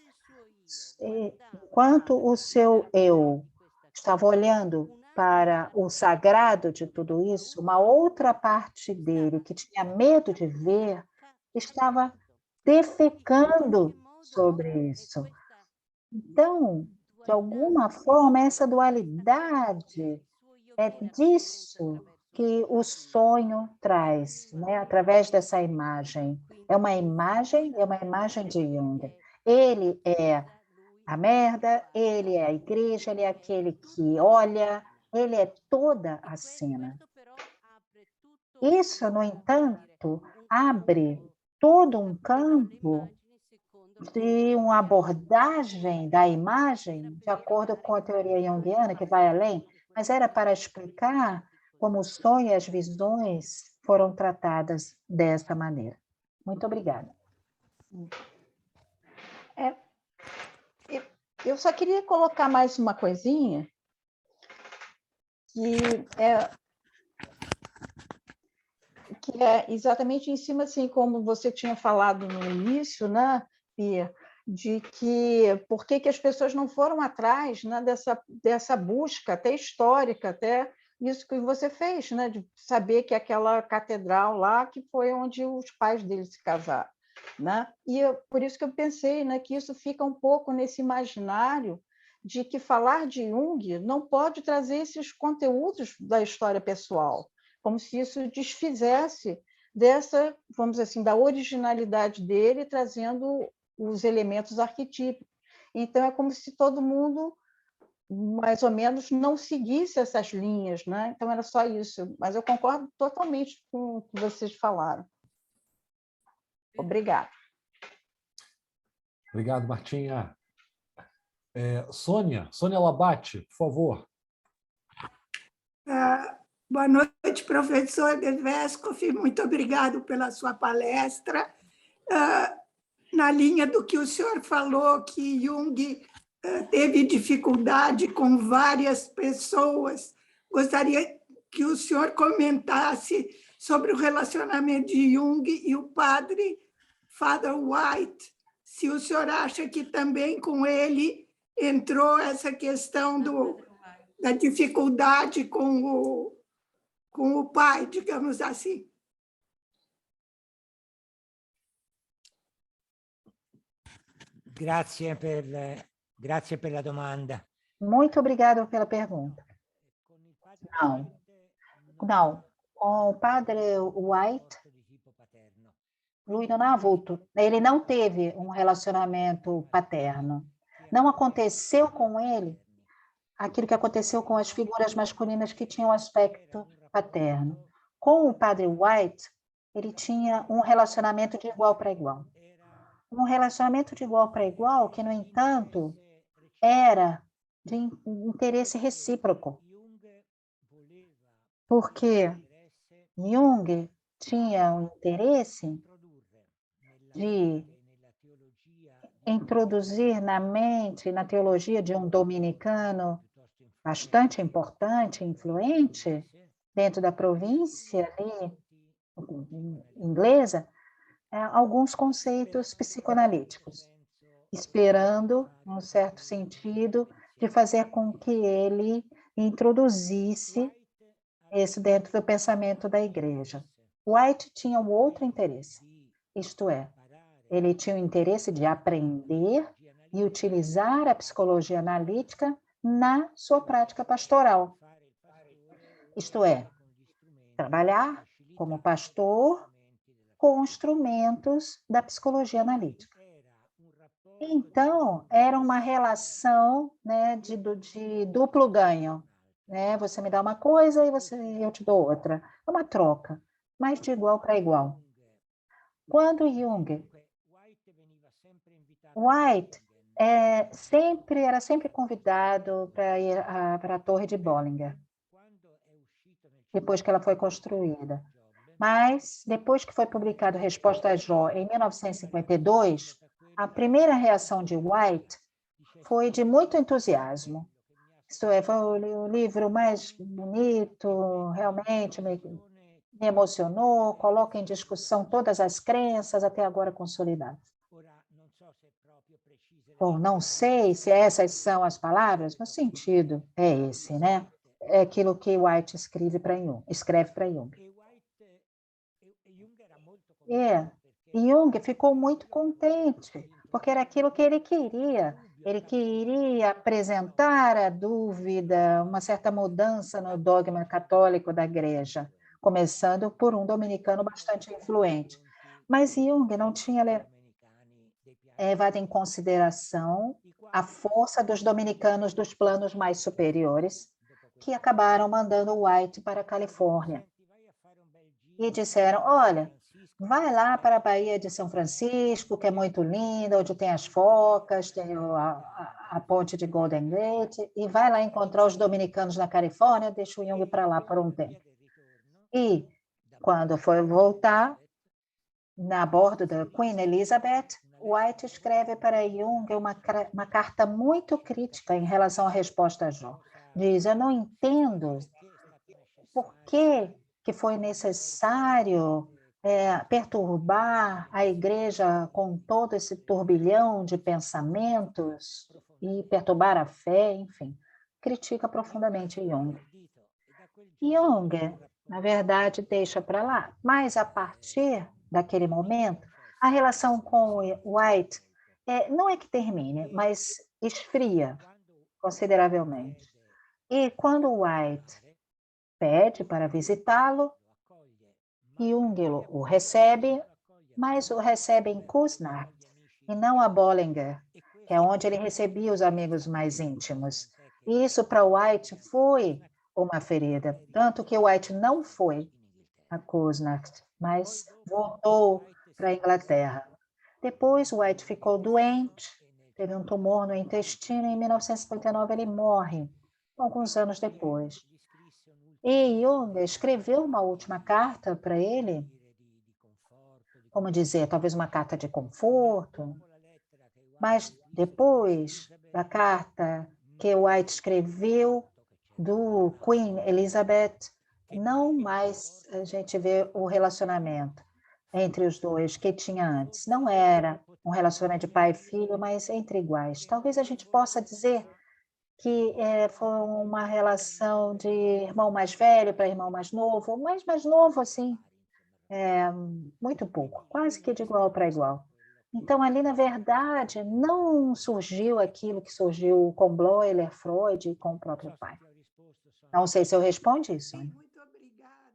enquanto o seu eu estava olhando para o sagrado de tudo isso, uma outra parte dele, que tinha medo de ver, estava defecando sobre isso. Então, de alguma forma, essa dualidade é disso que o sonho traz, né? Através dessa imagem. É uma imagem de Jung. Ele é a merda, ele é a igreja, ele é aquele que olha, ele é toda a cena. Isso, no entanto, abre todo um campo de uma abordagem da imagem, de acordo com a teoria junguiana, que vai além, mas era para explicar como o sonho e as visões foram tratadas dessa maneira. Muito obrigada. Eu só queria colocar mais uma coisinha, que é exatamente em cima, assim, como você tinha falado no início, né, Pia, de que por que as pessoas não foram atrás, né, dessa busca até histórica, até isso que você fez, né, de saber que aquela catedral lá que foi onde os pais dele se casaram. Né? E por isso que eu pensei, né, que isso fica um pouco nesse imaginário de que falar de Jung não pode trazer esses conteúdos da história pessoal, como se isso desfizesse dessa, vamos dizer assim, da originalidade dele, trazendo os elementos arquetípicos. Então, é como se todo mundo, mais ou menos, não seguisse essas linhas, né? Então, era só isso. Mas eu concordo totalmente com o que vocês falaram. Obrigada. Obrigado, Martinha. Sônia Labate, por favor. Boa noite, professor Deveskov. Muito obrigado pela sua palestra. Na linha do que o senhor falou, que Jung teve dificuldade com várias pessoas, gostaria que o senhor comentasse sobre o relacionamento de Jung e o padre Father White, se o senhor acha que também com ele entrou essa questão da dificuldade com o pai, digamos assim. Grazie per la domanda. Muito obrigada pela pergunta. Não. Com o padre White, lui non ha avuto, ele não teve um relacionamento paterno. Não aconteceu com ele aquilo que aconteceu com as figuras masculinas que tinham aspecto paterno. Com o padre White, ele tinha um relacionamento de igual para igual. Um relacionamento de igual para igual que, no entanto, era de interesse recíproco. Porque Jung tinha o interesse de introduzir na mente, na teologia de um dominicano bastante importante, influente, dentro da província ali, inglesa, alguns conceitos psicoanalíticos, esperando, num certo sentido, de fazer com que ele introduzisse isso dentro do pensamento da igreja. White tinha um outro interesse, isto é, ele tinha o interesse de aprender e utilizar a psicologia analítica na sua prática pastoral. Isto é, trabalhar como pastor com instrumentos da psicologia analítica. Então, era uma relação, né, de duplo ganho. Né? Você me dá uma coisa e eu te dou outra. É uma troca, mas de igual para igual. Quando Jung, White era sempre convidado para ir para a Torre de Bollinger, depois que ela foi construída. Mas, depois que foi publicado Resposta a Jó, em 1952, a primeira reação de White foi de muito entusiasmo. Isto é, foi o livro mais bonito, realmente me emocionou, coloca em discussão todas as crenças até agora consolidadas. Bom, não sei se essas são as palavras, mas o sentido é esse, né? É aquilo que White escreve para Jung. E Jung ficou muito contente, porque era aquilo que ele queria. Ele queria apresentar a dúvida, uma certa mudança no dogma católico da igreja, começando por um dominicano bastante influente. Mas Jung não tinha levado em consideração a força dos dominicanos dos planos mais superiores, que acabaram mandando White para a Califórnia. E disseram, olha, vai lá para a Baía de São Francisco, que é muito linda, onde tem as focas, tem a ponte de Golden Gate, e vai lá encontrar os dominicanos na Califórnia, deixa o Jung para lá por um tempo. E, quando foi voltar, na bordo da Queen Elizabeth, White escreve para Jung uma carta muito crítica em relação à resposta a Jó. Diz, eu não entendo por que foi necessário perturbar a igreja com todo esse turbilhão de pensamentos e perturbar a fé, enfim, critica profundamente Jung. Jung, na verdade, deixa para lá, mas a partir daquele momento, a relação com White não é que termine, mas esfria consideravelmente. E quando White pede para visitá-lo, Jung o recebe, mas o recebe em Kusnacht, e não a Bollinger, que é onde ele recebia os amigos mais íntimos. E isso para White foi uma ferida, tanto que White não foi a Kusnacht, mas voltou para a Inglaterra. Depois, White ficou doente, teve um tumor no intestino, e em 1959 ele morre, alguns anos depois. E Jung escreveu uma última carta para ele, como dizer, talvez uma carta de conforto, mas depois da carta que White escreveu do Queen Elizabeth, não mais a gente vê o relacionamento entre os dois que tinha antes. Não era um relacionamento de pai e filho, mas entre iguais. Talvez a gente possa dizer que foi uma relação de irmão mais velho para irmão mais novo, mas mais novo, assim, muito pouco, quase que de igual para igual. Então, ali, na verdade, não surgiu aquilo que surgiu com Bleuler, Freud e com o próprio pai. Não sei se eu respondo isso. Muito obrigada.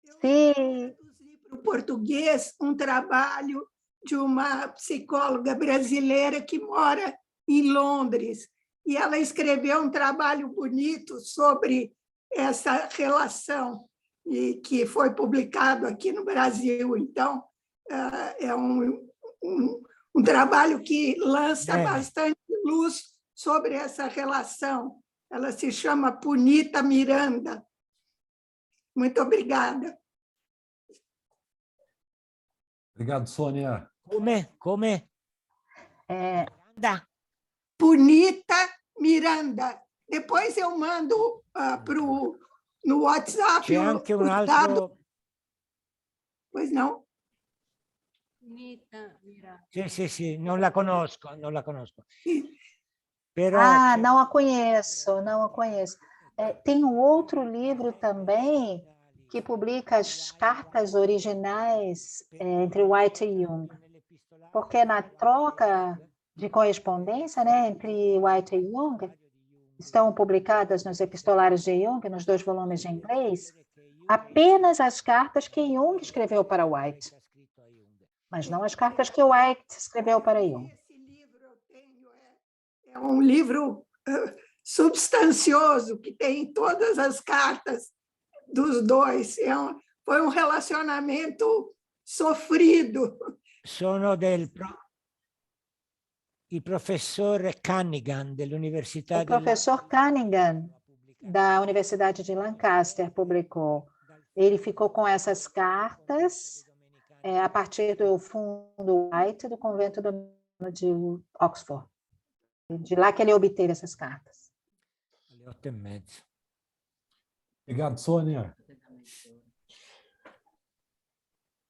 Eu Sim. traduzi para o português um trabalho de uma psicóloga brasileira que mora em Londres, e ela escreveu um trabalho bonito sobre essa relação, e que foi publicado aqui no Brasil. Então, é um trabalho que lança bastante luz sobre essa relação. Ela se chama Punita Miranda. Muito obrigada. Obrigado, Sônia. Come? Punita Miranda. Depois eu mando no WhatsApp. C'è anche un altro... Pois não? Sì, non la conosco. Però não a conheço. Tem um outro livro também que publica as cartas originais entre White e Jung, porque na troca de correspondência, né, entre White e Jung, estão publicadas nos epistolários de Jung, nos 2 volumes de inglês, apenas as cartas que Jung escreveu para White, mas não as cartas que White escreveu para Jung. Esse livro eu tenho, é um livro substancioso, que tem todas as cartas dos dois. Foi um relacionamento sofrido. Sono il professor Cunningham dell'Università O professor Cunningham, da Universidade de Lancaster, publicou. Ele ficou com essas cartas a partir do fundo White do convento de Oxford. De lá que ele obteve essas cartas. Alle 8:30. Obrigado, Sônia.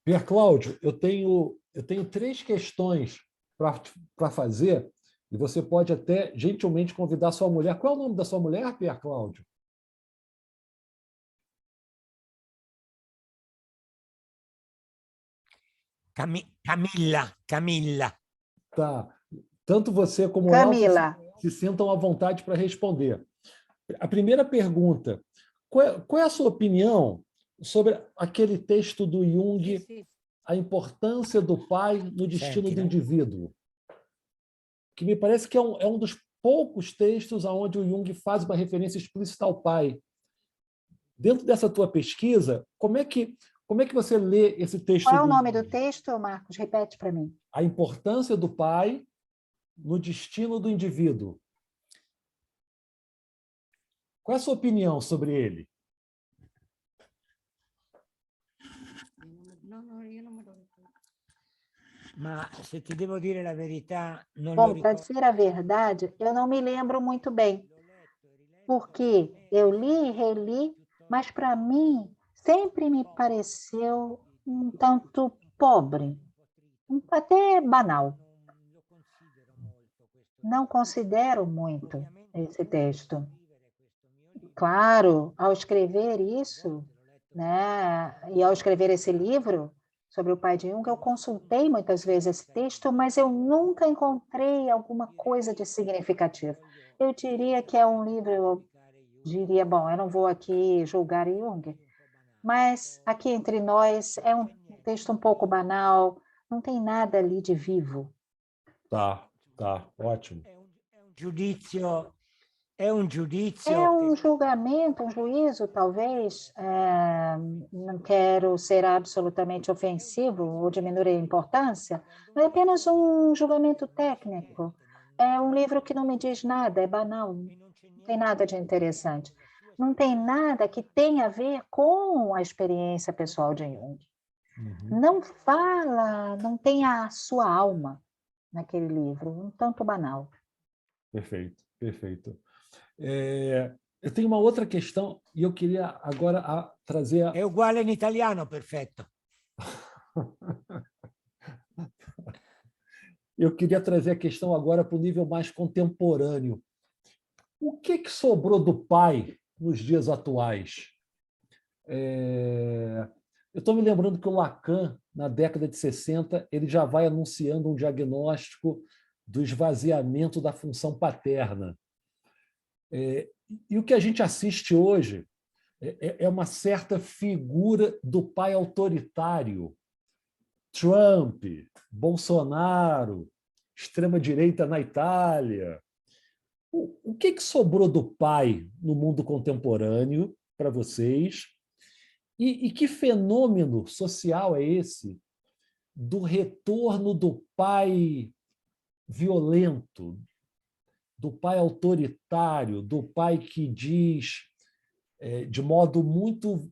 Pierre Cláudio, eu tenho 3 questões para fazer, E você pode até gentilmente convidar sua mulher. Qual é o nome da sua mulher, Pierre Cláudio? Camilla. Tá. Tanto você como ela Camila. se sintam à vontade para responder. A primeira pergunta: qual é a sua opinião sobre aquele texto do Jung, A Importância do Pai no Destino do Indivíduo? Que me parece que é um dos poucos textos onde o Jung faz uma referência explícita ao pai. Dentro dessa tua pesquisa, como é que você lê esse texto? Qual é o nome do texto, Marcos? Repete para mim. A Importância do Pai no Destino do Indivíduo. Qual é a sua opinião sobre ele? Ma se ti devo dire la verità, non lo Bom, para ricordo. dizer a verdade, eu não me lembro muito bem, porque eu li e reli, mas para mim sempre me pareceu um tanto pobre, até banal. Não considero muito esse texto. Claro, ao escrever isso, né, e ao escrever esse livro sobre o pai de Jung, eu consultei muitas vezes esse texto, mas eu nunca encontrei alguma coisa de significativo. Eu diria que é um livro, eu diria, bom, eu não vou aqui julgar Jung, mas aqui entre nós é um texto um pouco banal, não tem nada ali de vivo. Tá, ótimo. É um giudizio. É um julgamento, um juízo, talvez. Não quero ser absolutamente ofensivo ou diminuir a importância, mas é apenas um julgamento técnico. É um livro que não me diz nada, é banal, não tem nada de interessante. Não tem nada que tenha a ver com a experiência pessoal de Jung. Não fala, não tem a sua alma naquele livro, um tanto banal. Perfeito, perfeito. Eu tenho uma outra questão e eu queria agora trazer... É uguale in italiano, perfetto. Eu queria trazer a questão agora para o nível mais contemporâneo. O que sobrou do pai nos dias atuais? Eu estou me lembrando que o Lacan, na década de 60, ele já vai anunciando um diagnóstico do esvaziamento da função paterna. E o que a gente assiste hoje é uma certa figura do pai autoritário. Trump, Bolsonaro, extrema-direita na Itália. O que sobrou do pai no mundo contemporâneo para vocês? E que fenômeno social é esse do retorno do pai violento, do pai autoritário, do pai que diz de modo muito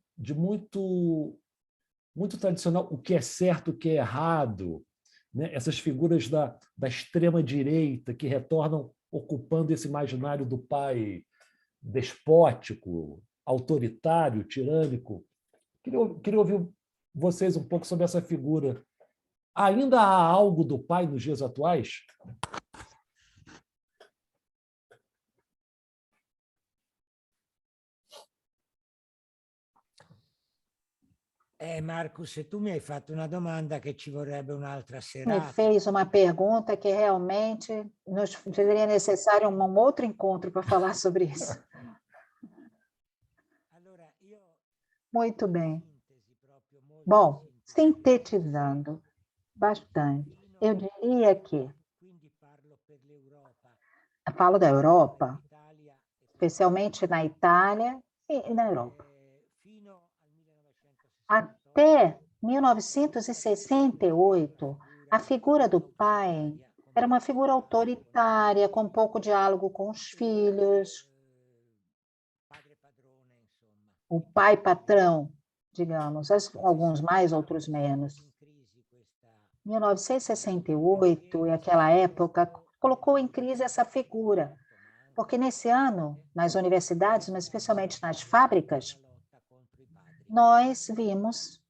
tradicional o que é certo, o que é errado, né? Essas figuras da extrema-direita que retornam ocupando esse imaginário do pai despótico, autoritário, tirânico. Queria ouvir vocês um pouco sobre essa figura. Ainda há algo do pai nos dias atuais? Marcus, tu mi hai fatto una domanda che ci vorrebbe un'altra Me serata. fez uma pergunta que realmente seria necessário um outro encontro para falar sobre isso. Muito bem. Bom, sintetizando bastante, eu diria que falo da Europa, especialmente na Itália e na Europa. Até 1968, a figura do pai era uma figura autoritária, com pouco diálogo com os filhos. O pai patrão, digamos, alguns mais, outros menos. 1968, e aquela época, colocou em crise essa figura, porque nesse ano, nas universidades, mas especialmente nas fábricas, nós vimos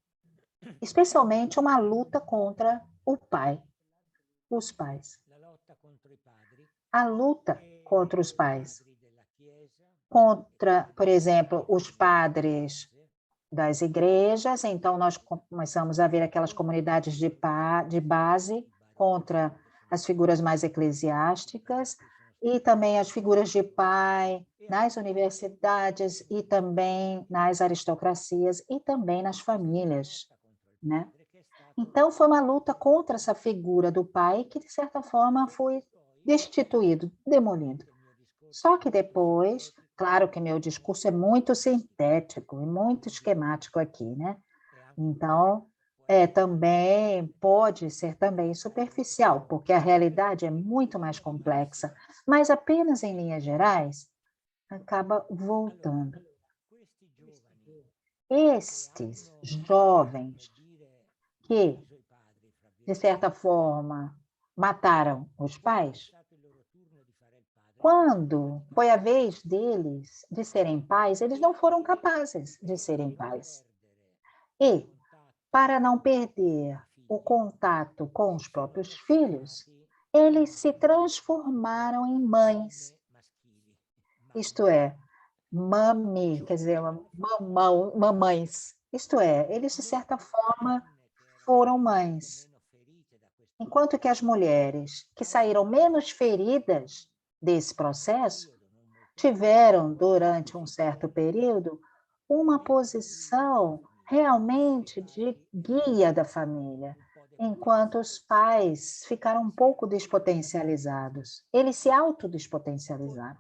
especialmente uma luta contra o pai, os pais. a luta contra os pais, contra, por exemplo, os padres das igrejas. Então, nós começamos a ver aquelas comunidades de base contra as figuras mais eclesiásticas e também as figuras de pai nas universidades e também nas aristocracias e também nas famílias, né? Então, foi uma luta contra essa figura do pai que, de certa forma, foi destituído, demolido. Só que depois, claro que meu discurso é muito sintético e muito esquemático aqui, né? Então, também pode ser também superficial, porque a realidade é muito mais complexa, mas apenas em linhas gerais, acaba voltando. Estes jovens que, de certa forma, mataram os pais, quando foi a vez deles de serem pais, eles não foram capazes de serem pais. E, para não perder o contato com os próprios filhos, eles se transformaram em mães. Isto é, mami, quer dizer, mamães. Isto é, eles, de certa forma, foram mães. Enquanto que as mulheres que saíram menos feridas desse processo tiveram, durante um certo período, uma posição realmente de guia da família, enquanto os pais ficaram um pouco despotencializados. Eles se autodespotencializaram.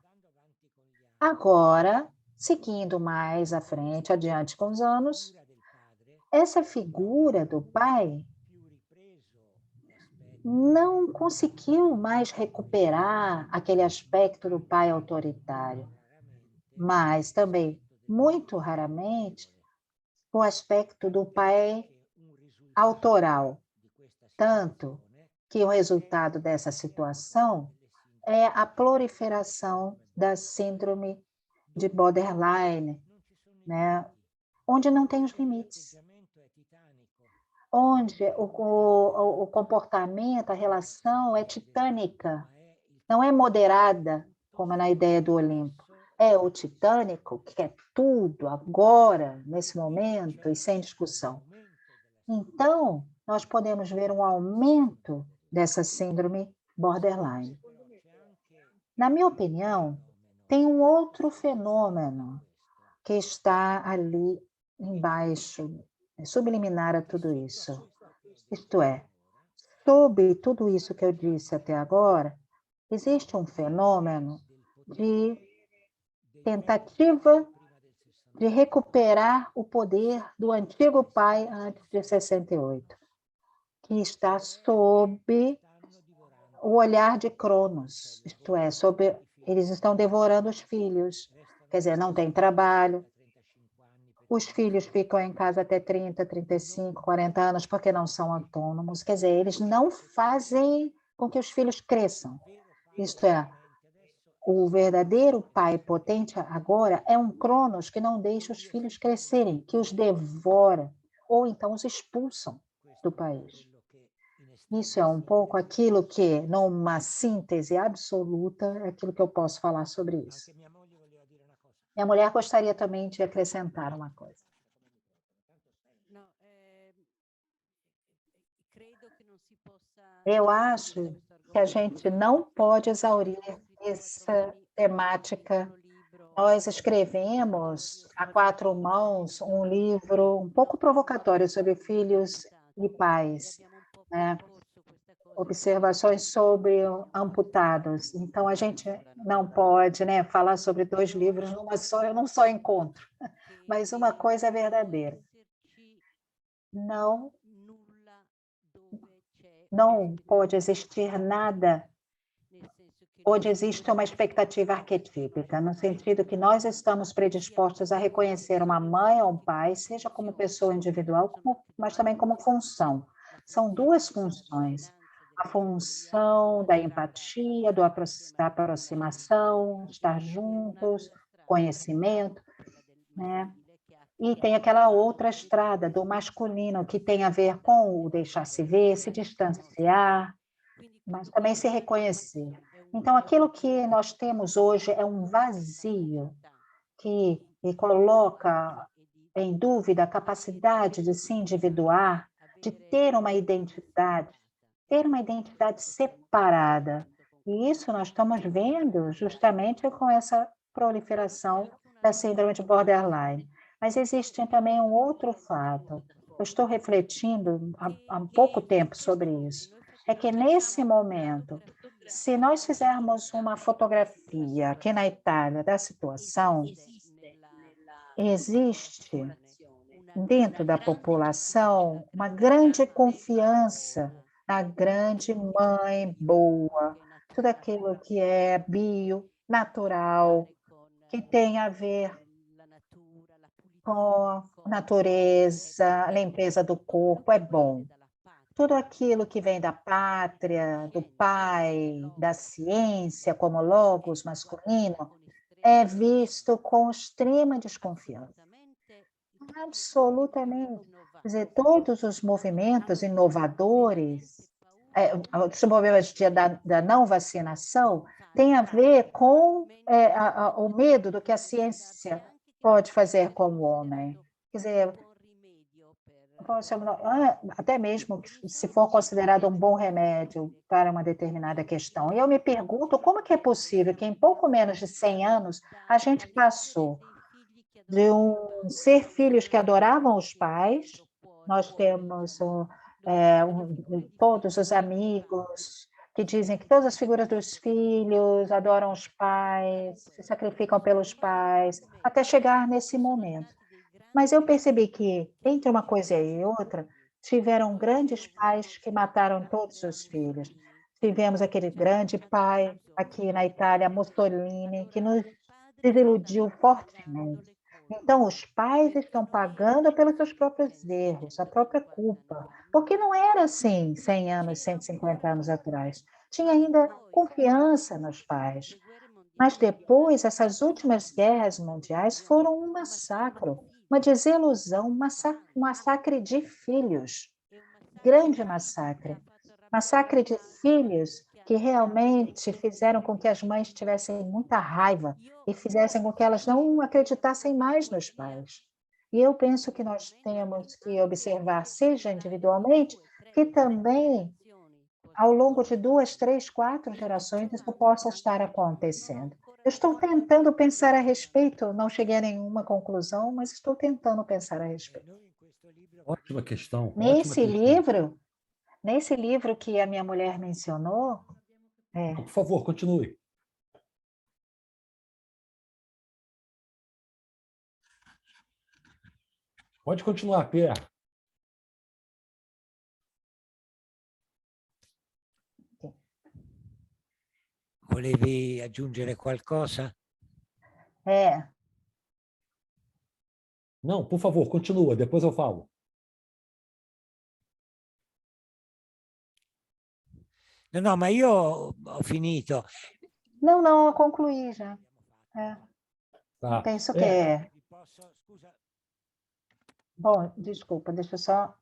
Agora, seguindo mais à frente, adiante com os anos, essa figura do pai não conseguiu mais recuperar aquele aspecto do pai autoritário, mas também, muito raramente, o aspecto do pai autoral. Tanto que o resultado dessa situação é a proliferação da síndrome de borderline, né? Onde não tem os limites. Onde o comportamento, a relação é titânica, não é moderada, como na ideia do Olimpo. É o titânico que quer tudo agora, nesse momento, e sem discussão. Então, nós podemos ver um aumento dessa síndrome borderline. Na minha opinião, tem um outro fenômeno que está ali embaixo, subliminar a tudo isso. Isto é, sobre tudo isso que eu disse até agora, existe um fenômeno de tentativa de recuperar o poder do antigo pai antes de 68, que está sob o olhar de Cronos, isto é, eles estão devorando os filhos, quer dizer, não tem trabalho, os filhos ficam em casa até 30, 35, 40 anos porque não são autônomos, quer dizer, eles não fazem com que os filhos cresçam, isto é, o verdadeiro pai potente agora é um Cronos que não deixa os filhos crescerem, que os devora, ou então os expulsam do país. Isso é um pouco aquilo que, numa síntese absoluta, é aquilo que eu posso falar sobre isso. Minha mulher gostaria também de acrescentar uma coisa. Eu acho que a gente não pode exaurir essa temática. Nós escrevemos a quatro mãos um livro um pouco provocatório sobre filhos e pais, né? Observações sobre amputados. Então, a gente não pode, né, falar sobre dois livros num só encontro. Mas uma coisa é verdadeira. Não pode existir nada onde existe uma expectativa arquetípica, no sentido que nós estamos predispostos a reconhecer uma mãe ou um pai, seja como pessoa individual, mas também como função. São duas funções. A função da empatia, da aproximação, estar juntos, conhecimento, né? E tem aquela outra estrada do masculino, que tem a ver com o deixar se ver, se distanciar, mas também se reconhecer. Então, aquilo que nós temos hoje é um vazio que coloca em dúvida a capacidade de se individuar, de ter uma identidade separada. E isso nós estamos vendo justamente com essa proliferação da síndrome de borderline. Mas existe também um outro fato. Eu estou refletindo há pouco tempo sobre isso. É que nesse momento, se nós fizermos uma fotografia aqui na Itália da situação, existe dentro da população uma grande confiança na grande mãe boa, tudo aquilo que é bio, natural, que tem a ver com natureza, a limpeza do corpo, é bom. Tudo aquilo que vem da pátria, do pai, da ciência, como logos masculino, é visto com extrema desconfiança. Absolutamente. Quer dizer, todos os movimentos inovadores, os movimentos da não vacinação, têm a ver com o medo do que a ciência pode fazer com o homem. Quer dizer, até mesmo se for considerado um bom remédio para uma determinada questão. E eu me pergunto como que é possível que em pouco menos de 100 anos a gente passou de ser filhos que adoravam os pais, nós temos todos os amigos que dizem que todas as figuras dos filhos adoram os pais, se sacrificam pelos pais, até chegar nesse momento. Mas eu percebi que, entre uma coisa e outra, tiveram grandes pais que mataram todos os filhos. Tivemos aquele grande pai aqui na Itália, Mussolini, que nos desiludiu fortemente. Então, os pais estão pagando pelos seus próprios erros, a própria culpa, porque não era assim 100 anos, 150 anos atrás. Tinha ainda confiança nos pais. Mas depois, essas últimas guerras mundiais foram um massacre, uma desilusão, um massacre de filhos, grande massacre. Massacre de filhos que realmente fizeram com que as mães tivessem muita raiva e fizessem com que elas não acreditassem mais nos pais. E eu penso que nós temos que observar, seja individualmente, que também, ao longo de 2, 3, 4 gerações, isso possa estar acontecendo. Eu estou tentando pensar a respeito, não cheguei a nenhuma conclusão, mas estou tentando pensar a respeito. Ótima questão. Nesse livro que a minha mulher mencionou... Por favor, continue. Pode continuar, Pierre. Volevi aggiungere qualcosa? Não, por favor, continua, depois eu falo. No, ma io ho finito. Não, eu concluí já. Tá. Penso que é. Bom, desculpa, deixa eu só...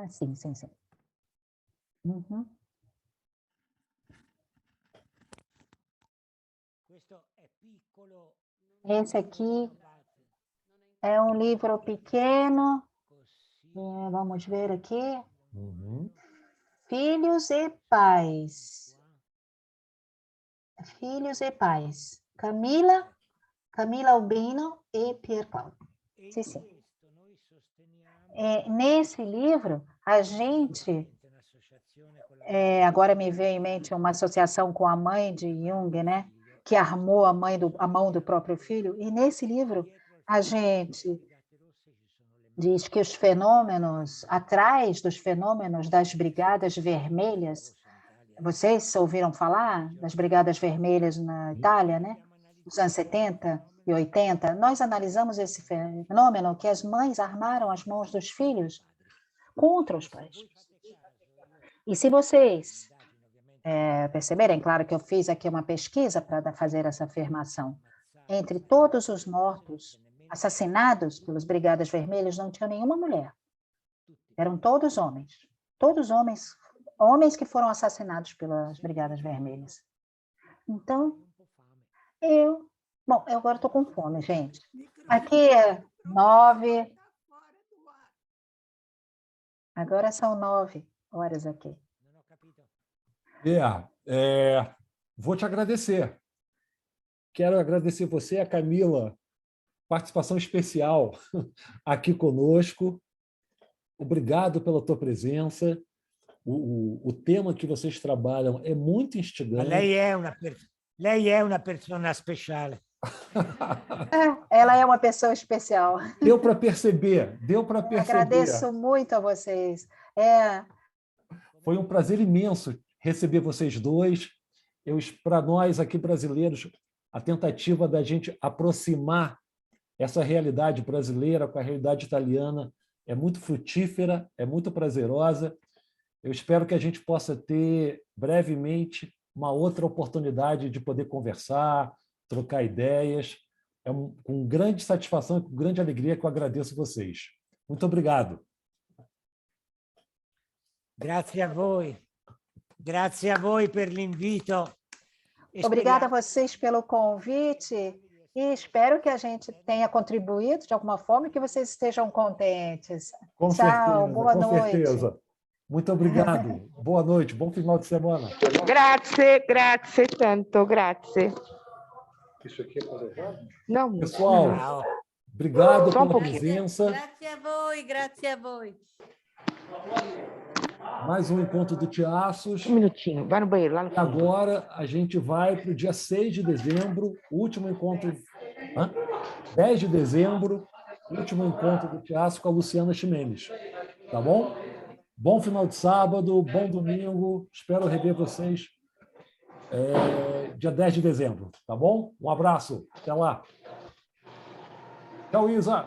sim. Uhum. Esse aqui é um livro pequeno. Vamos ver aqui. Uhum. Filhos e Pais. Filhos e Pais. Camila Albino e Pier Paolo. Sim. Nesse livro, a gente... agora me veio em mente uma associação com a mãe de Jung, né? Que armou a mão do próprio filho. E nesse livro, a gente diz que os fenômenos, atrás dos fenômenos das Brigadas Vermelhas, vocês ouviram falar das Brigadas Vermelhas na Itália, né? Nos anos 70 e 80, nós analisamos esse fenômeno que as mães armaram as mãos dos filhos contra os pais. E se vocês perceberem, claro que eu fiz aqui uma pesquisa para fazer essa afirmação, entre todos os mortos assassinados pelas Brigadas Vermelhas não tinha nenhuma mulher. Eram todos homens. Todos homens, homens que foram assassinados pelas Brigadas Vermelhas. Então, Bom, eu agora estou com fome, gente. Aqui é 9. Agora são 9 horas aqui. Vou te agradecer. Quero agradecer você e a Camila, participação especial aqui conosco. Obrigado pela tua presença. O tema que vocês trabalham é muito instigante. Lei é uma pessoa especial. Ela é uma pessoa especial. Deu para perceber, Agradeço muito a vocês. Foi um prazer imenso receber vocês dois. Para nós aqui brasileiros, a tentativa da gente aproximar essa realidade brasileira com a realidade italiana é muito frutífera, é muito prazerosa. Eu espero que a gente possa ter brevemente uma outra oportunidade de poder conversar, trocar ideias. É com grande satisfação e com grande alegria que eu agradeço vocês. Muito obrigado. Grazie a voi. Grazie a voi per l'invito. Obrigada a vocês pelo convite e espero que a gente tenha contribuído de alguma forma e que vocês estejam contentes. Com Tchau, certeza, boa com noite. certeza. Muito obrigado. Boa noite, bom final de semana. Grazie tanto, grazie. Isso aqui é para levar? Não. Pessoal, obrigado Só um pela pouquinho. presença. Grazie a voi, grazie a voi. Mais um encontro do Tiaços. Um minutinho, vai no banheiro, lá no E fundo. agora a gente vai para o dia 6 de dezembro, último encontro. 10 de dezembro, último encontro do Tiaço com a Luciana Ximenes. Tá bom? Bom final de sábado, bom domingo. Espero rever vocês dia 10 de dezembro. Tá bom? Um abraço. Até lá. Tchau, Isa.